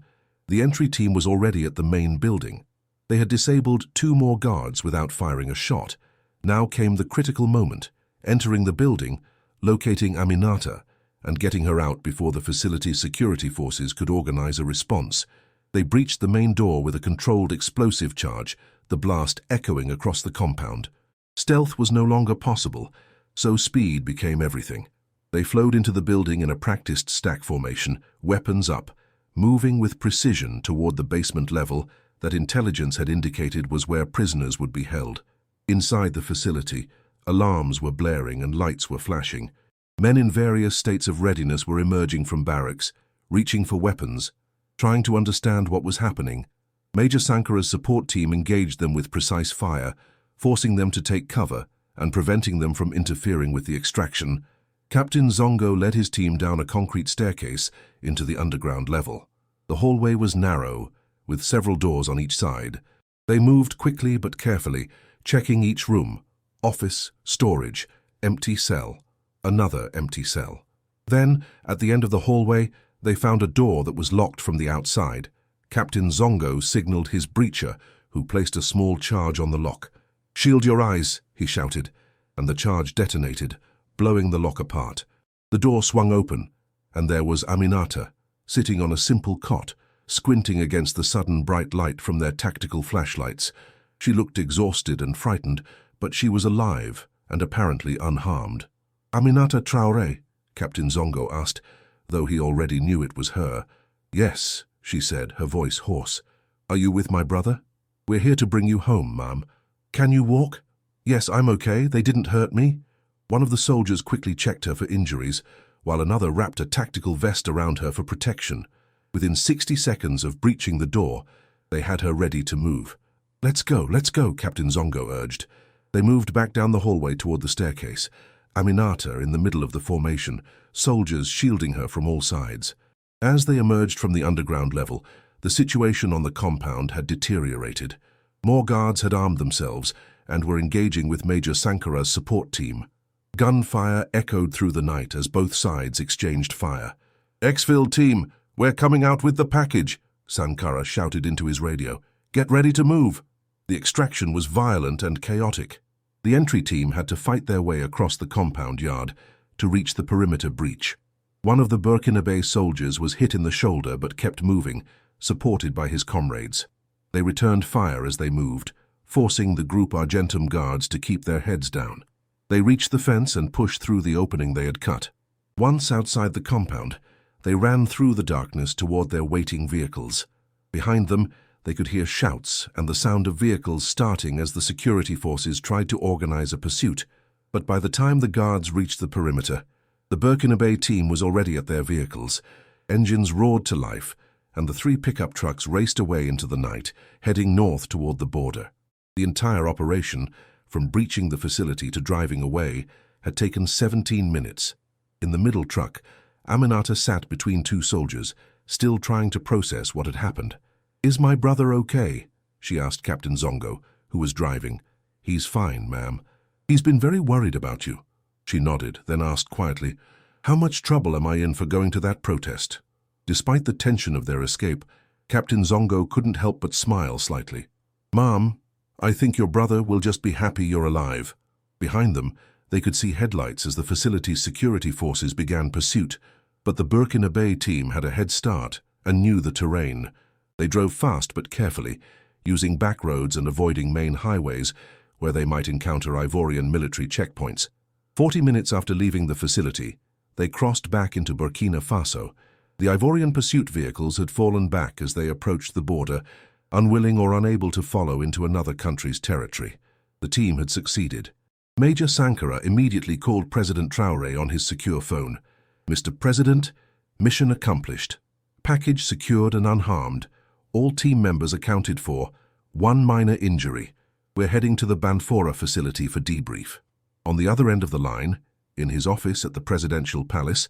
the entry team was already at the main building. They had disabled 2 more guards without firing a shot. Now came the critical moment, entering the building, locating Aminata, and getting her out before the facility's security forces could organize a response. They breached the main door with a controlled explosive charge, the blast echoing across the compound. Stealth was no longer possible, so speed became everything. They flowed into the building in a practiced stack formation, weapons up, moving with precision toward the basement level that intelligence had indicated was where prisoners would be held. Inside the facility, alarms were blaring and lights were flashing. Men in various states of readiness were emerging from barracks, reaching for weapons, trying to understand what was happening. Major Sankara's support team engaged them with precise fire, forcing them to take cover and preventing them from interfering with the extraction. Captain Zongo led his team down a concrete staircase into the underground level. The hallway was narrow, with several doors on each side. They moved quickly but carefully, checking each room: office, storage, empty cell. Another empty cell. Then, at the end of the hallway, they found a door that was locked from the outside. Captain Zongo signaled his breacher, who placed a small charge on the lock. "Shield your eyes," he shouted, and the charge detonated, blowing the lock apart. The door swung open, and there was Aminata, sitting on a simple cot, squinting against the sudden bright light from their tactical flashlights. She looked exhausted and frightened, but she was alive and apparently unharmed. "Aminata Traoré?" Captain Zongo asked, though he already knew it was her. "Yes," she said, her voice hoarse. "Are you with my brother?" "We're here to bring you home, ma'am." "Can you walk?" "Yes, I'm okay. They didn't hurt me." One of the soldiers quickly checked her for injuries, while another wrapped a tactical vest around her for protection. Within 60 seconds of breaching the door, they had her ready to move. Let's go, Captain Zongo urged. They moved back down the hallway toward the staircase. Aminata in the middle of the formation, soldiers shielding her from all sides. As they emerged from the underground level, the situation on the compound had deteriorated. More guards had armed themselves and were engaging with Major Sankara's support team. Gunfire echoed through the night as both sides exchanged fire. "Exfil team, we're coming out with the package," Sankara shouted into his radio. "Get ready to move." The extraction was violent and chaotic. The entry team had to fight their way across the compound yard to reach the perimeter breach. One of the Burkinabe soldiers was hit in the shoulder but kept moving, supported by his comrades. They returned fire as they moved, forcing the Group Argentum guards to keep their heads down. They reached the fence and pushed through the opening they had cut. Once outside the compound, they ran through the darkness toward their waiting vehicles. Behind them, they could hear shouts and the sound of vehicles starting as the security forces tried to organize a pursuit. But by the time the guards reached the perimeter, the Burkinabe team was already at their vehicles. Engines roared to life, and the 3 pickup trucks raced away into the night, heading north toward the border. The entire operation, from breaching the facility to driving away, had taken 17 minutes. In the middle truck, Aminata sat between 2 soldiers, still trying to process what had happened. "Is my brother okay?" she asked Captain Zongo, who was driving. "He's fine, ma'am. He's been very worried about you." She nodded, then asked quietly, "How much trouble am I in for going to that protest?" Despite the tension of their escape, Captain Zongo couldn't help but smile slightly. "Ma'am, I think your brother will just be happy you're alive." Behind them, they could see headlights as the facility's security forces began pursuit, but the Burkinabe team had a head start and knew the terrain. They drove fast but carefully, using back roads and avoiding main highways where they might encounter Ivorian military checkpoints. 40 minutes after leaving the facility, they crossed back into Burkina Faso. The Ivorian pursuit vehicles had fallen back as they approached the border, unwilling or unable to follow into another country's territory. The team had succeeded. Major Sankara immediately called President Traoré on his secure phone. "Mr. President, mission accomplished. Package secured and unharmed. All team members accounted for. 1 minor injury. We're heading to the Banfora facility for debrief." On the other end of the line, in his office at the presidential palace,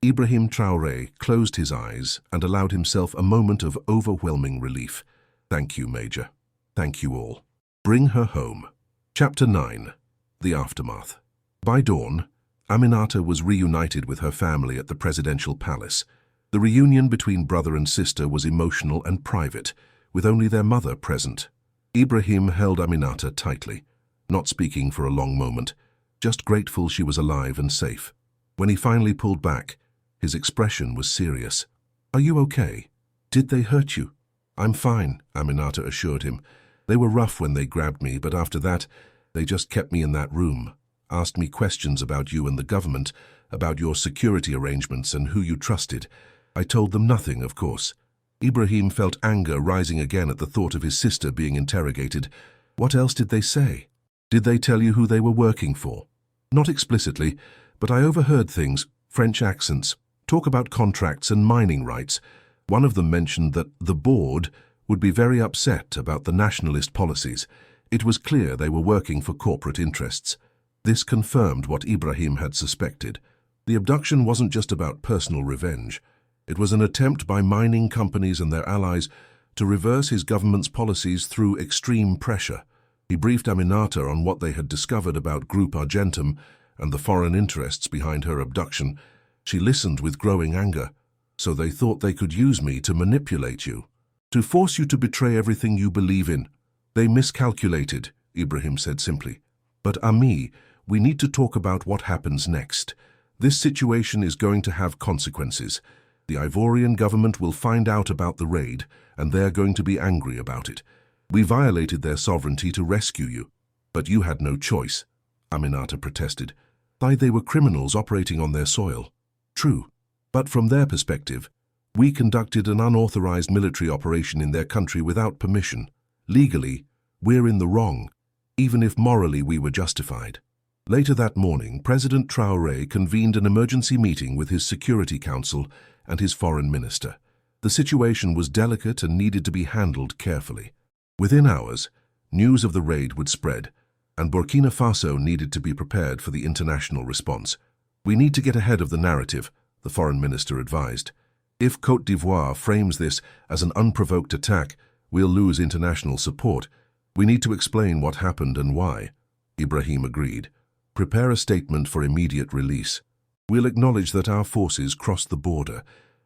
Ibrahim Traoré closed his eyes and allowed himself a moment of overwhelming relief. "Thank you, Major. Thank you all. Bring her home." Chapter 9. The Aftermath. By dawn, Aminata was reunited with her family at the presidential palace. The reunion between brother and sister was emotional and private, with only their mother present. Ibrahim held Aminata tightly, not speaking for a long moment, just grateful she was alive and safe. When he finally pulled back, his expression was serious. "Are you okay? Did they hurt you?" "I'm fine," Aminata assured him. "They were rough when they grabbed me, but after that, they just kept me in that room, asked me questions about you and the government, about your security arrangements and who you trusted. I told them nothing, of course." Ibrahim felt anger rising again at the thought of his sister being interrogated. "What else did they say? Did they tell you who they were working for?" "Not explicitly, but I overheard things, French accents, talk about contracts and mining rights. One of them mentioned that the board would be very upset about the nationalist policies. It was clear they were working for corporate interests." This confirmed what Ibrahim had suspected. The abduction wasn't just about personal revenge. It was an attempt by mining companies and their allies to reverse his government's policies through extreme pressure. He briefed Aminata on what they had discovered about Group Argentum and the foreign interests behind her abduction. She listened with growing anger. "So they thought they could use me to manipulate you, to force you to betray everything you believe in. They miscalculated," Ibrahim said simply. "But Ami, we need to talk about what happens next. This situation is going to have consequences. The Ivorian government will find out about the raid, and they're going to be angry about it. We violated their sovereignty to rescue you, but you had no choice," Aminata protested. "They were criminals operating on their soil." "True, but from their perspective, we conducted an unauthorized military operation in their country without permission. Legally, we're in the wrong, even if morally we were justified." Later that morning, President Traoré convened an emergency meeting with his Security Council and his foreign minister. The situation was delicate and needed to be handled carefully. Within hours, news of the raid would spread, and Burkina Faso needed to be prepared for the international response. "We need to get ahead of the narrative," the foreign minister advised. "If Côte d'Ivoire frames this as an unprovoked attack, we'll lose international support. We need to explain what happened and why." Ibrahim agreed. "Prepare a statement for immediate release. We'll acknowledge that our forces crossed the border,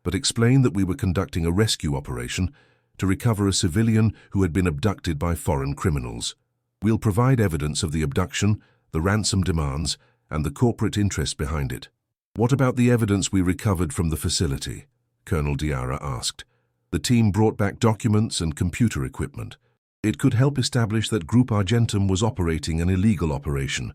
but explained that we were conducting a rescue operation to recover a civilian who had been abducted by foreign criminals. We'll provide evidence of the abduction, the ransom demands, and the corporate interest behind it. What about the evidence we recovered from the facility? Colonel Diarra asked. The team brought back documents and computer equipment. It could help establish that Group Argentum was operating an illegal operation.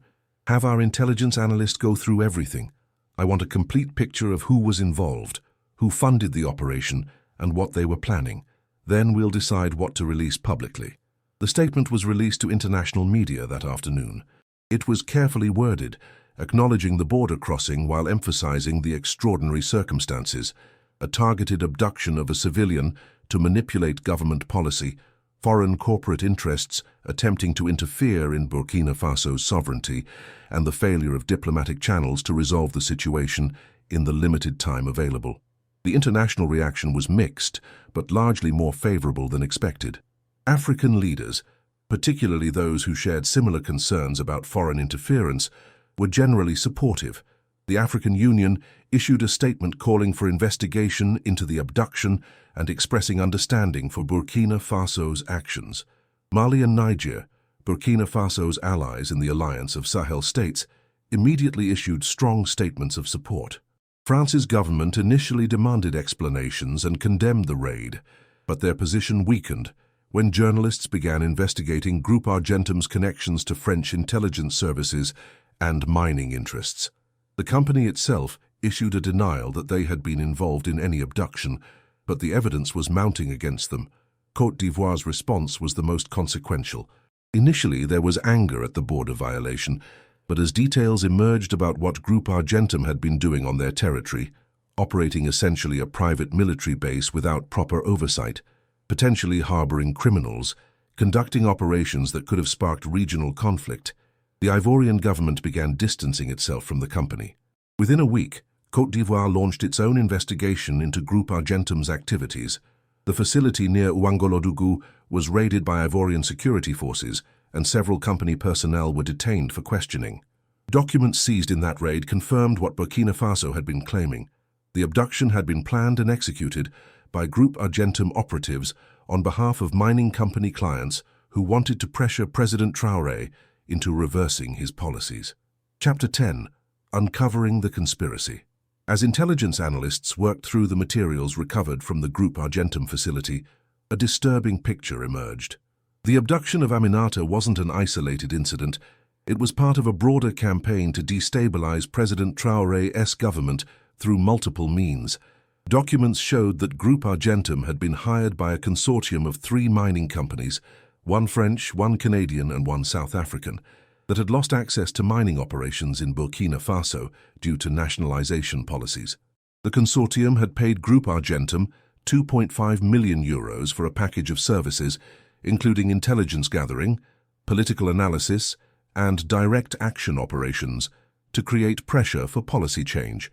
Have our intelligence analyst go through everything. I want a complete picture of who was involved, who funded the operation, and what they were planning. Then we'll decide what to release publicly. The statement was released to international media that afternoon. It was carefully worded, acknowledging the border crossing while emphasizing the extraordinary circumstances, a targeted abduction of a civilian to manipulate government policy, foreign corporate interests attempting to interfere in Burkina Faso's sovereignty, and the failure of diplomatic channels to resolve the situation in the limited time available. The international reaction was mixed, but largely more favorable than expected. African leaders, particularly those who shared similar concerns about foreign interference, were generally supportive. The African Union issued a statement calling for investigation into the abduction and expressing understanding for Burkina Faso's actions. Mali and Niger, Burkina Faso's allies in the alliance of Sahel states, immediately issued strong statements of support. France's government initially demanded explanations and condemned the raid, but their position weakened when journalists began investigating Group Argentum's connections to French intelligence services and mining interests. The company itself issued a denial that they had been involved in any abduction, but the evidence was mounting against them. Côte d'Ivoire's response was the most consequential. Initially, there was anger at the border violation, but as details emerged about what Group Argentum had been doing on their territory, operating essentially a private military base without proper oversight, potentially harboring criminals, conducting operations that could have sparked regional conflict, the Ivorian government began distancing itself from the company. Within a week, Côte d'Ivoire launched its own investigation into Group Argentum's activities. The facility near Ouangolodougou was raided by Ivorian security forces, and several company personnel were detained for questioning. Documents seized in that raid confirmed what Burkina Faso had been claiming. The abduction had been planned and executed by Group Argentum operatives on behalf of mining company clients who wanted to pressure President Traoré into reversing his policies. Chapter 10. Uncovering the Conspiracy. As intelligence analysts worked through the materials recovered from the Group Argentum facility, a disturbing picture emerged. The abduction of Aminata wasn't an isolated incident. It was part of a broader campaign to destabilize President Traoré's government through multiple means. Documents showed that Group Argentum had been hired by a consortium of 3 mining companies, one French, one Canadian, and one South African, that had lost access to mining operations in Burkina Faso due to nationalization policies. The consortium had paid Group Argentum €2.5 million for a package of services, including intelligence gathering, political analysis, and direct action operations, to create pressure for policy change.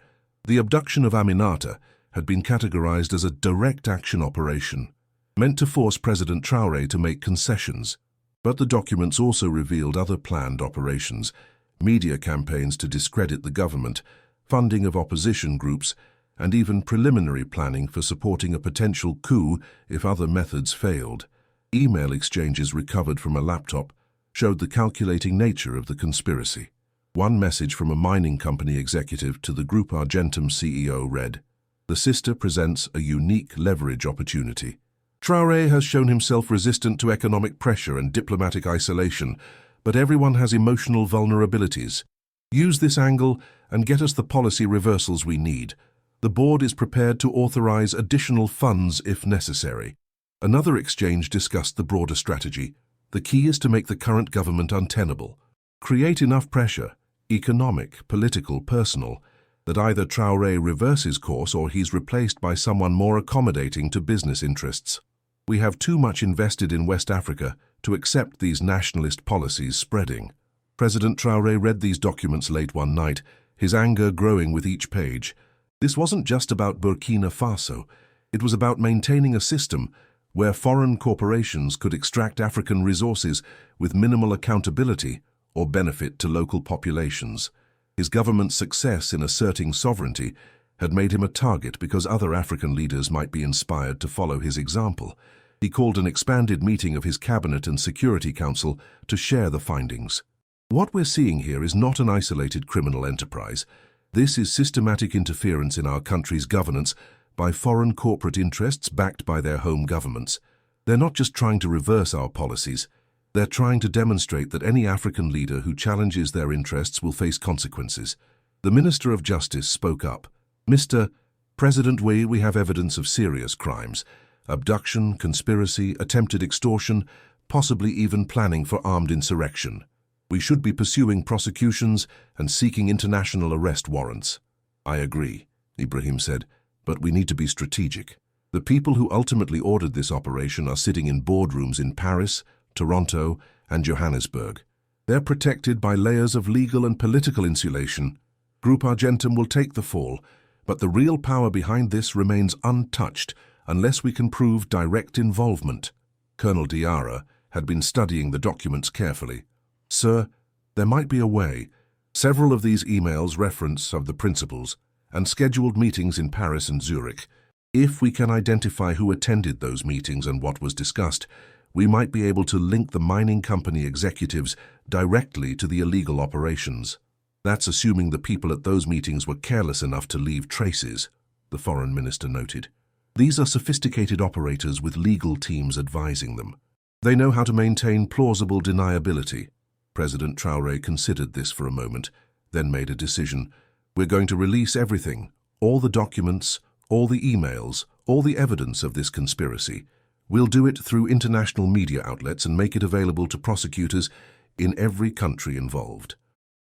The abduction of Aminata had been categorized as a direct action operation, meant to force President Traoré to make concessions. But the documents also revealed other planned operations, media campaigns to discredit the government, funding of opposition groups, and even preliminary planning for supporting a potential coup if other methods failed. Email exchanges recovered from a laptop showed the calculating nature of the conspiracy. One message from a mining company executive to the Group Argentum CEO read, "The sister presents a unique leverage opportunity. Traoré has shown himself resistant to economic pressure and diplomatic isolation, but everyone has emotional vulnerabilities. Use this angle and get us the policy reversals we need. The board is prepared to authorize additional funds if necessary." Another exchange discussed the broader strategy. The key is to make the current government untenable. Create enough pressure, economic, political, personal, that either Traoré reverses course or he's replaced by someone more accommodating to business interests. We have too much invested in West Africa to accept these nationalist policies spreading. President Traoré read these documents late one night, his anger growing with each page. This wasn't just about Burkina Faso. It was about maintaining a system where foreign corporations could extract African resources with minimal accountability or benefit to local populations. His government's success in asserting sovereignty had made him a target because other African leaders might be inspired to follow his example. He called an expanded meeting of his Cabinet and Security Council to share the findings. What we're seeing here is not an isolated criminal enterprise. This is systematic interference in our country's governance by foreign corporate interests backed by their home governments. They're not just trying to reverse our policies. They're trying to demonstrate that any African leader who challenges their interests will face consequences. The Minister of Justice spoke up. Mr. President, we have evidence of serious crimes. Abduction, conspiracy, attempted extortion, possibly even planning for armed insurrection. We should be pursuing prosecutions and seeking international arrest warrants. I agree, Ibrahim said, but we need to be strategic. The people who ultimately ordered this operation are sitting in boardrooms in Paris, Toronto, and Johannesburg. They're protected by layers of legal and political insulation. Group Argentum will take the fall, but the real power behind this remains untouched unless we can prove direct involvement. Colonel Diarra had been studying the documents carefully. Sir, there might be a way. Several of these emails reference of the principles and scheduled meetings in Paris and Zurich. If we can identify who attended those meetings and what was discussed, we might be able to link the mining company executives directly to the illegal operations. That's assuming the people at those meetings were careless enough to leave traces, the foreign minister noted. These are sophisticated operators with legal teams advising them. They know how to maintain plausible deniability. President Traoré considered this for a moment, then made a decision. We're going to release everything, all the documents, all the emails, all the evidence of this conspiracy. We'll do it through international media outlets and make it available to prosecutors in every country involved.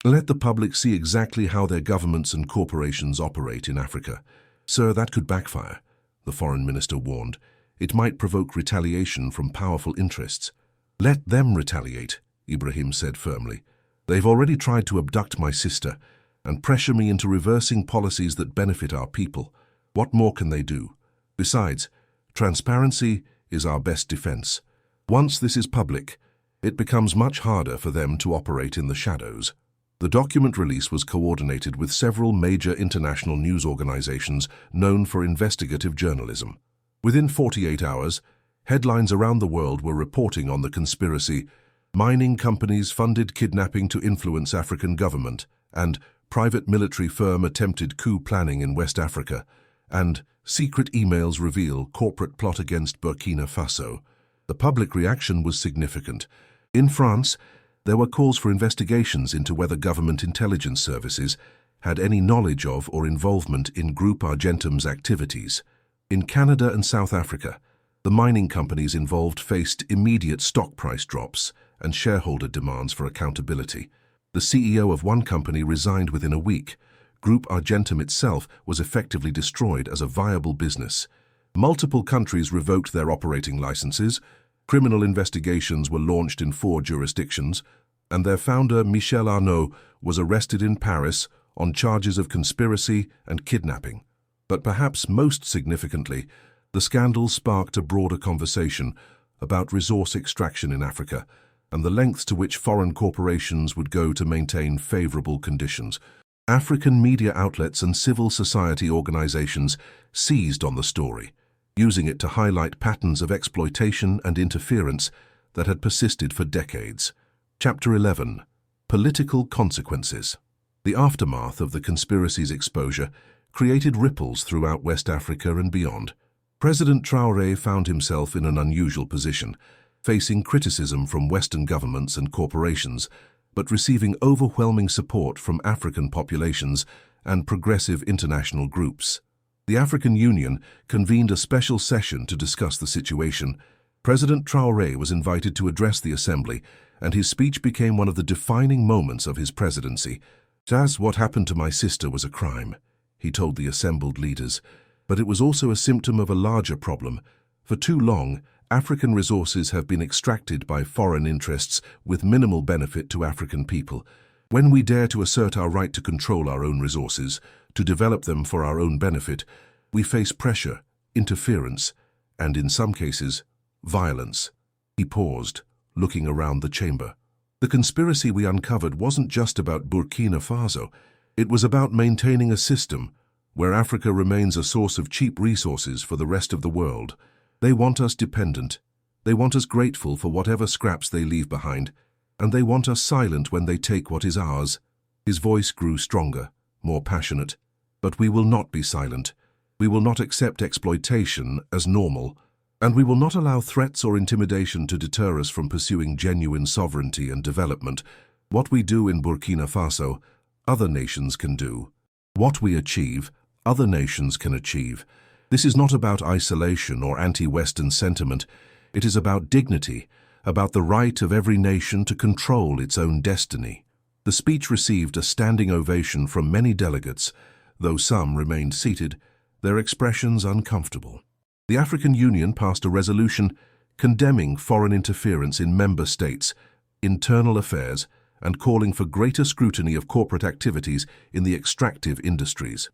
Let the public see exactly how their governments and corporations operate in Africa. Sir, that could backfire, the foreign minister warned. It might provoke retaliation from powerful interests. Let them retaliate, Ibrahim said firmly. They've already tried to abduct my sister and pressure me into reversing policies that benefit our people. What more can they do? Besides, transparency is our best defense. Once this is public, it becomes much harder for them to operate in the shadows. The document release was coordinated with several major international news organizations known for investigative journalism. Within 48 hours, headlines around the world were reporting on the conspiracy. Mining companies funded kidnapping to influence African government, and private military firm attempted coup planning in West Africa, and secret emails reveal corporate plot against Burkina Faso. The public reaction was significant. In France, there were calls for investigations into whether government intelligence services had any knowledge of or involvement in Group Argentum's activities. In Canada and South Africa, the mining companies involved faced immediate stock price drops and shareholder demands for accountability. The CEO of one company resigned within a week. Group Argentum itself was effectively destroyed as a viable business. Multiple countries revoked their operating licenses. Criminal investigations were launched in 4 jurisdictions, and their founder, Michel Arnaud, was arrested in Paris on charges of conspiracy and kidnapping. But perhaps most significantly, the scandal sparked a broader conversation about resource extraction in Africa and the lengths to which foreign corporations would go to maintain favorable conditions. African media outlets and civil society organizations seized on the story, using it to highlight patterns of exploitation and interference that had persisted for decades. Chapter 11. Political Consequences. The aftermath of the conspiracy's exposure created ripples throughout West Africa and beyond. President Traoré found himself in an unusual position, facing criticism from Western governments and corporations, but receiving overwhelming support from African populations and progressive international groups. The African Union convened a special session to discuss the situation. President Traoré was invited to address the assembly, and his speech became one of the defining moments of his presidency. "Just what happened to my sister was a crime," he told the assembled leaders, but it was also a symptom of a larger problem. For too long, African resources have been extracted by foreign interests with minimal benefit to African people. When we dare to assert our right to control our own resources, to develop them for our own benefit, we face pressure, interference, and in some cases, violence. He paused, looking around the chamber. The conspiracy we uncovered wasn't just about Burkina Faso. It was about maintaining a system, where Africa remains a source of cheap resources for the rest of the world. They want us dependent. They want us grateful for whatever scraps they leave behind, and they want us silent when they take what is ours. His voice grew stronger, more passionate. But we will not be silent. We will not accept exploitation as normal, and we will not allow threats or intimidation to deter us from pursuing genuine sovereignty and development. What we do in Burkina Faso, other nations can do. What we achieve, other nations can achieve. This is not about isolation or anti-Western sentiment. It is about dignity, about the right of every nation to control its own destiny. The speech received a standing ovation from many delegates, though some remained seated, their expressions uncomfortable. The African Union passed a resolution condemning foreign interference in member states' internal affairs and calling for greater scrutiny of corporate activities in the extractive industries.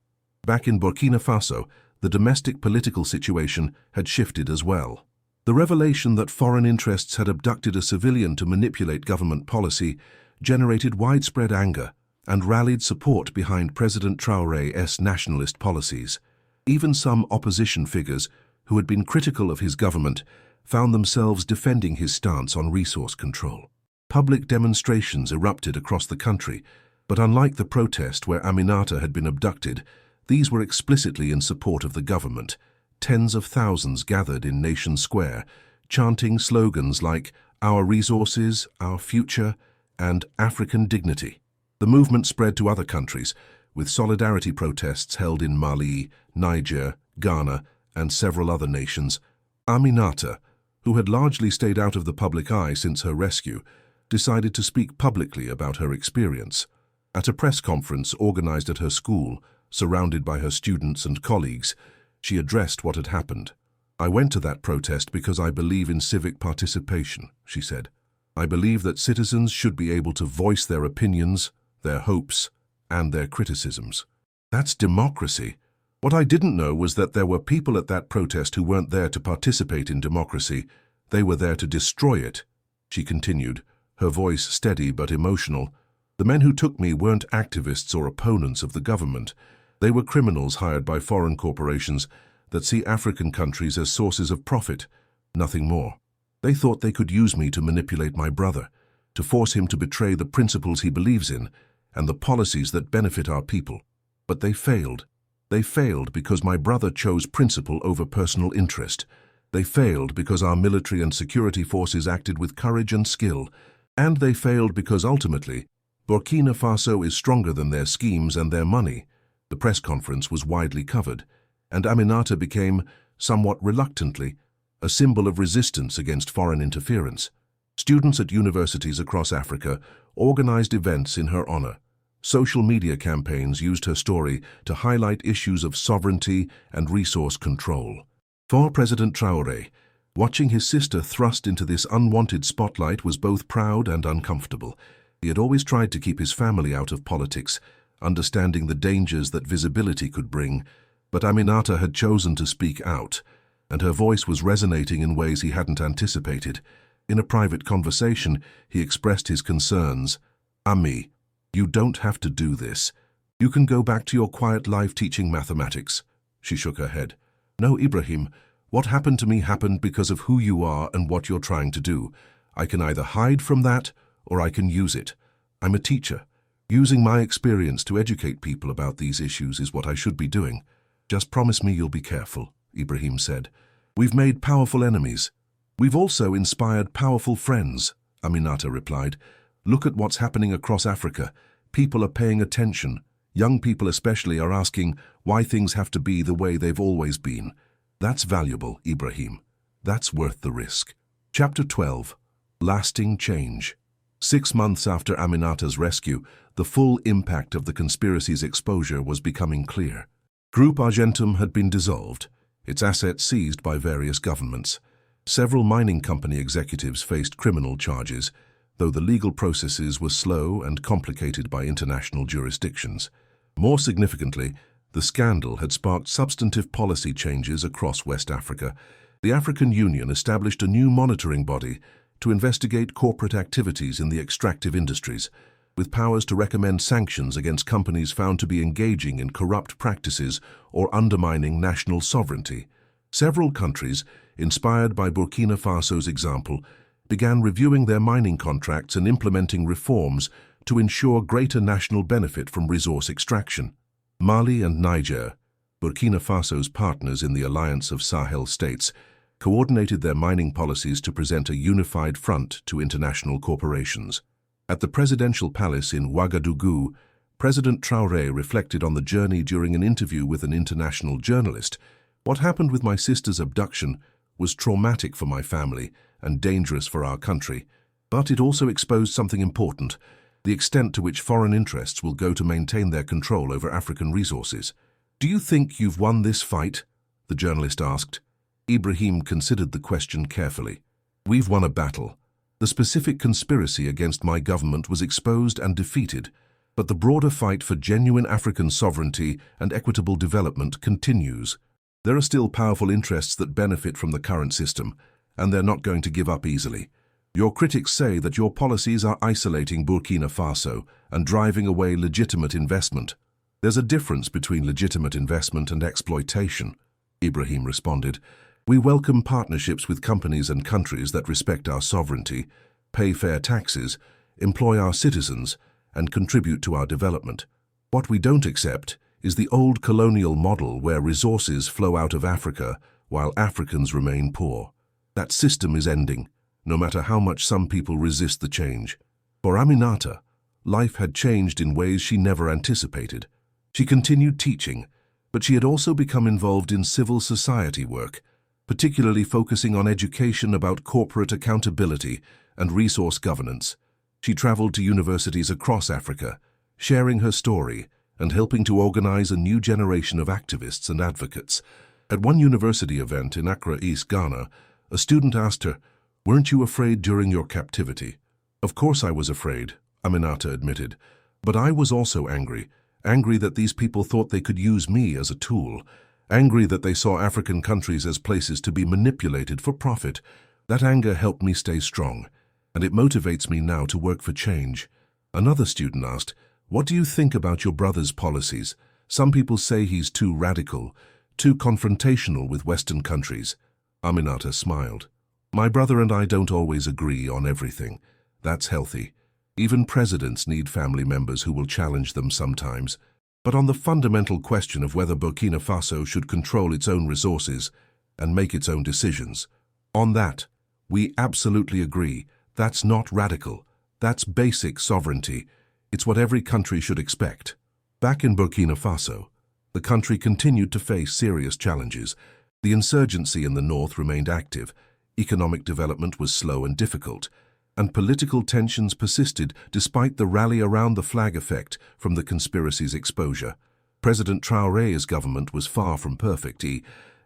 Back in Burkina Faso, the domestic political situation had shifted as well. The revelation that foreign interests had abducted a civilian to manipulate government policy generated widespread anger and rallied support behind President Traoré's nationalist policies. Even some opposition figures who had been critical of his government found themselves defending his stance on resource control. Public demonstrations erupted across the country, but unlike the protest where Aminata had been abducted, these were explicitly in support of the government. Tens of thousands gathered in Nation Square, chanting slogans like "Our resources, our future," and "African dignity." The movement spread to other countries, with solidarity protests held in Mali, Niger, Ghana, and several other nations. Aminata, who had largely stayed out of the public eye since her rescue, decided to speak publicly about her experience. At a press conference organized at her school, surrounded by her students and colleagues, she addressed what had happened. "I went to that protest because I believe in civic participation," she said. "I believe that citizens should be able to voice their opinions, their hopes, and their criticisms. That's democracy. What I didn't know was that there were people at that protest who weren't there to participate in democracy. They were there to destroy it," she continued, her voice steady but emotional. "The men who took me weren't activists or opponents of the government. They were criminals hired by foreign corporations that see African countries as sources of profit, nothing more. They thought they could use me to manipulate my brother, to force him to betray the principles he believes in and the policies that benefit our people. But they failed. They failed because my brother chose principle over personal interest. They failed because our military and security forces acted with courage and skill. And they failed because ultimately, Burkina Faso is stronger than their schemes and their money." The press conference was widely covered, and Aminata became, somewhat reluctantly, a symbol of resistance against foreign interference. Students at universities across Africa organized events in her honor. Social media campaigns used her story to highlight issues of sovereignty and resource control. For President Traoré, watching his sister thrust into this unwanted spotlight was both proud and uncomfortable. He had always tried to keep his family out of politics, understanding the dangers that visibility could bring, but Aminata had chosen to speak out, and her voice was resonating in ways he hadn't anticipated. In a private conversation, he expressed his concerns. "Ami, you don't have to do this. You can go back to your quiet life teaching mathematics." She shook her head. "No, Ibrahim, what happened to me happened because of who you are and what you're trying to do. I can either hide from that, or I can use it. I'm a teacher. Using my experience to educate people about these issues is what I should be doing. Just promise me you'll be careful," Ibrahim said. "We've made powerful enemies. We've also inspired powerful friends," Aminata replied. "Look at what's happening across Africa. People are paying attention. Young people especially are asking why things have to be the way they've always been. That's valuable, Ibrahim. That's worth the risk." Chapter 12. Lasting Change. 6 months after Aminata's rescue, the full impact of the conspiracy's exposure was becoming clear. Group Argentum had been dissolved, its assets seized by various governments. Several mining company executives faced criminal charges, though the legal processes were slow and complicated by international jurisdictions. More significantly, the scandal had sparked substantive policy changes across West Africa. The African Union established a new monitoring body to investigate corporate activities in the extractive industries. with powers to recommend sanctions against companies found to be engaging in corrupt practices or undermining national sovereignty. Several countries, inspired by Burkina Faso's example, began reviewing their mining contracts and implementing reforms to ensure greater national benefit from resource extraction. Mali and Niger, Burkina Faso's partners in the Alliance of Sahel States, coordinated their mining policies to present a unified front to international corporations. At the presidential palace in Ouagadougou, President Traoré reflected on the journey during an interview with an international journalist. "What happened with my sister's abduction was traumatic for my family and dangerous for our country, but it also exposed something important: the extent to which foreign interests will go to maintain their control over African resources." "Do you think you've won this fight?" the journalist asked. Ibrahim considered the question carefully. "We've won a battle. The specific conspiracy against my government was exposed and defeated, but the broader fight for genuine African sovereignty and equitable development continues. There are still powerful interests that benefit from the current system, and they're not going to give up easily. Your critics say that your policies are isolating Burkina Faso and driving away legitimate investment." "There's a difference between legitimate investment and exploitation," Ibrahim responded. "We welcome partnerships with companies and countries that respect our sovereignty, pay fair taxes, employ our citizens, and contribute to our development. What we don't accept is the old colonial model where resources flow out of Africa while Africans remain poor. That system is ending, no matter how much some people resist the change." For Aminata, life had changed in ways she never anticipated. She continued teaching, but she had also become involved in civil society work, particularly focusing on education about corporate accountability and resource governance. She traveled to universities across Africa, sharing her story and helping to organize a new generation of activists and advocates. At one university event in Accra, East Ghana, a student asked her, "Weren't you afraid during your captivity?" "Of course I was afraid," Aminata admitted, "but I was also angry that these people thought they could use me as a tool. Angry that they saw African countries as places to be manipulated for profit. That anger helped me stay strong, and it motivates me now to work for change." Another student asked, "What do you think about your brother's policies? Some people say he's too radical, too confrontational with Western countries." Aminata smiled. "My brother and I don't always agree on everything. That's healthy. Even presidents need family members who will challenge them sometimes. But on the fundamental question of whether Burkina Faso should control its own resources and make its own decisions, on that, we absolutely agree. That's not radical. That's basic sovereignty. It's what every country should expect." Back in Burkina Faso, the country continued to face serious challenges. The insurgency in the north remained active, economic development was slow and difficult, and political tensions persisted despite the rally around the flag effect from the conspiracy's exposure. President Traoré's government was far from perfect,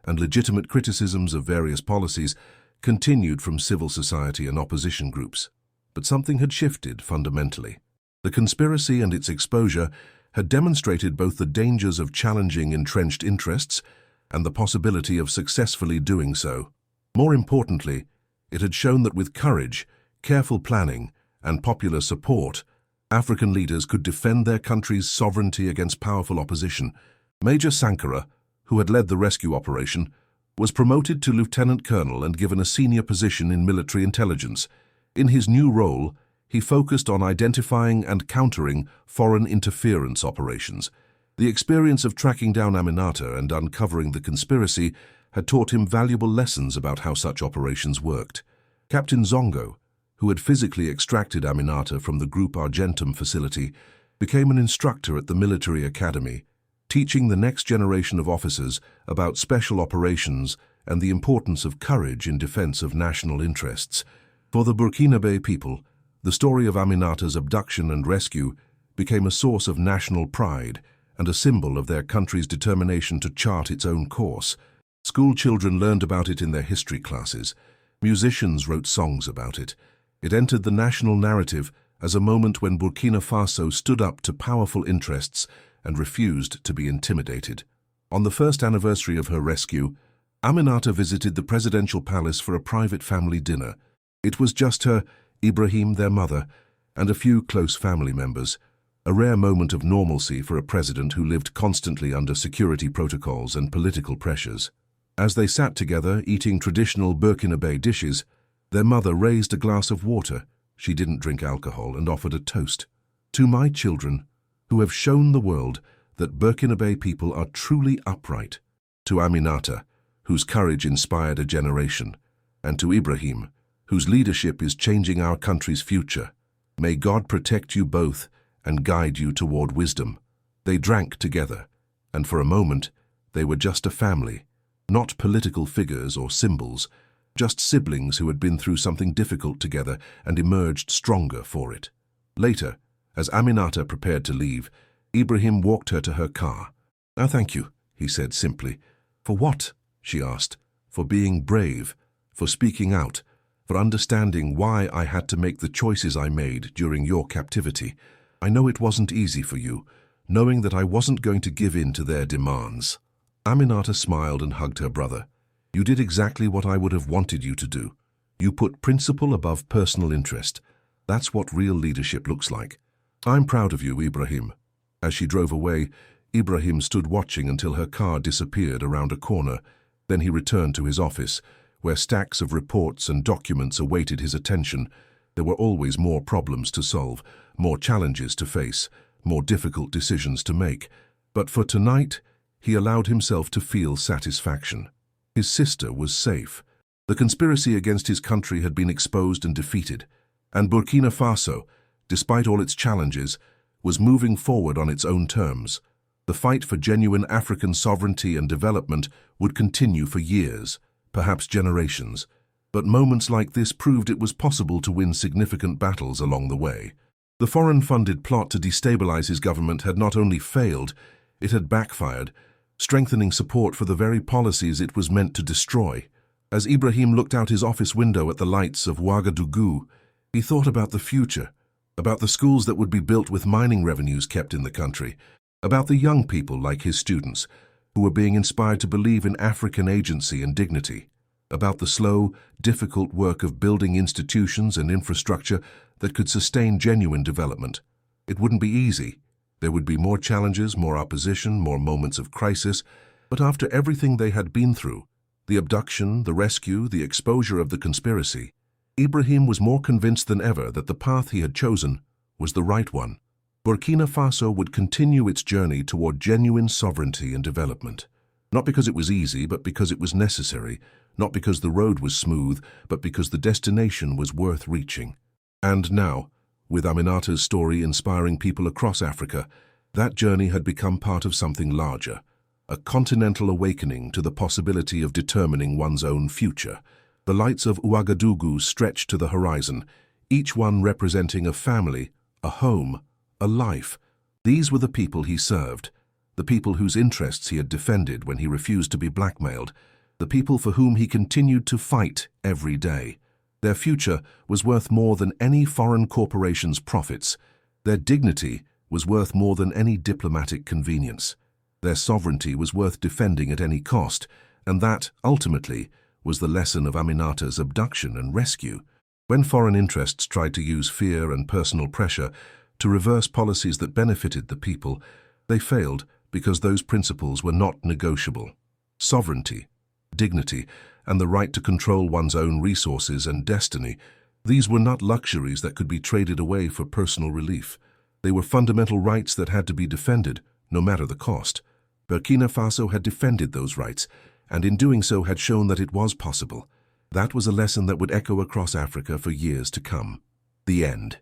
and legitimate criticisms of various policies continued from civil society and opposition groups. But something had shifted fundamentally. The conspiracy and its exposure had demonstrated both the dangers of challenging entrenched interests and the possibility of successfully doing so. More importantly, it had shown that with courage, careful planning, and popular support, African leaders could defend their country's sovereignty against powerful opposition. Major Sankara, who had led the rescue operation, was promoted to lieutenant colonel and given a senior position in military intelligence. In his new role, he focused on identifying and countering foreign interference operations. The experience of tracking down Aminata and uncovering the conspiracy had taught him valuable lessons about how such operations worked. Captain Zongo, who had physically extracted Aminata from the Group Argentum facility, became an instructor at the military academy, teaching the next generation of officers about special operations and the importance of courage in defense of national interests. For the Burkinabe people, the story of Aminata's abduction and rescue became a source of national pride and a symbol of their country's determination to chart its own course. School children learned about it in their history classes. Musicians wrote songs about it. It entered the national narrative as a moment when Burkina Faso stood up to powerful interests and refused to be intimidated. On the first anniversary of her rescue, Aminata visited the presidential palace for a private family dinner. It was just her, Ibrahim, their mother, and a few close family members, a rare moment of normalcy for a president who lived constantly under security protocols and political pressures. As they sat together eating traditional Burkinabe dishes, their mother raised a glass of water. She didn't drink alcohol and offered a toast. "To my children, who have shown the world that Burkinabe people are truly upright. To Aminata, whose courage inspired a generation. And to Ibrahim, whose leadership is changing our country's future. May God protect you both and guide you toward wisdom." They drank together, and for a moment they were just a family, not political figures or symbols, just siblings who had been through something difficult together and emerged stronger for it. Later, as Aminata prepared to leave, Ibrahim walked her to her car. Thank you," he said simply. "For what?" she asked. "For being brave, for speaking out, for understanding why I had to make the choices I made during your captivity. I know it wasn't easy for you, knowing that I wasn't going to give in to their demands." Aminata smiled and hugged her brother. "You did exactly what I would have wanted you to do. You put principle above personal interest. That's what real leadership looks like. I'm proud of you, Ibrahim." As she drove away, Ibrahim stood watching until her car disappeared around a corner. Then he returned to his office, where stacks of reports and documents awaited his attention. There were always more problems to solve, more challenges to face, more difficult decisions to make. But for tonight, he allowed himself to feel satisfaction. His sister was safe. The conspiracy against his country had been exposed and defeated, and Burkina Faso, despite all its challenges, was moving forward on its own terms. The fight for genuine African sovereignty and development would continue for years, perhaps generations. But moments like this proved it was possible to win significant battles along the way. The foreign-funded plot to destabilize his government had not only failed, it had backfired, strengthening support for the very policies it was meant to destroy. As Ibrahim looked out his office window at the lights of Ouagadougou, he thought about the future, about the schools that would be built with mining revenues kept in the country, about the young people like his students, who were being inspired to believe in African agency and dignity, about the slow, difficult work of building institutions and infrastructure that could sustain genuine development. It wouldn't be easy. There would be more challenges, more opposition, more moments of crisis, but after everything they had been through, the abduction, the rescue, the exposure of the conspiracy, Ibrahim was more convinced than ever that the path he had chosen was the right one. Burkina Faso would continue its journey toward genuine sovereignty and development. Not because it was easy, but because it was necessary. Not because the road was smooth, but because the destination was worth reaching. And now, with Aminata's story inspiring people across Africa, that journey had become part of something larger, a continental awakening to the possibility of determining one's own future. The lights of Ouagadougou stretched to the horizon, each one representing a family, a home, a life. These were the people he served, the people whose interests he had defended when he refused to be blackmailed, the people for whom he continued to fight every day. Their future was worth more than any foreign corporation's profits. Their dignity was worth more than any diplomatic convenience. Their sovereignty was worth defending at any cost, and that, ultimately, was the lesson of Aminata's abduction and rescue. When foreign interests tried to use fear and personal pressure to reverse policies that benefited the people, they failed because those principles were not negotiable. Sovereignty, dignity, and the right to control one's own resources and destiny, these were not luxuries that could be traded away for personal relief. They were fundamental rights that had to be defended, no matter the cost. Burkina Faso had defended those rights, and in doing so had shown that it was possible. That was a lesson that would echo across Africa for years to come. The end.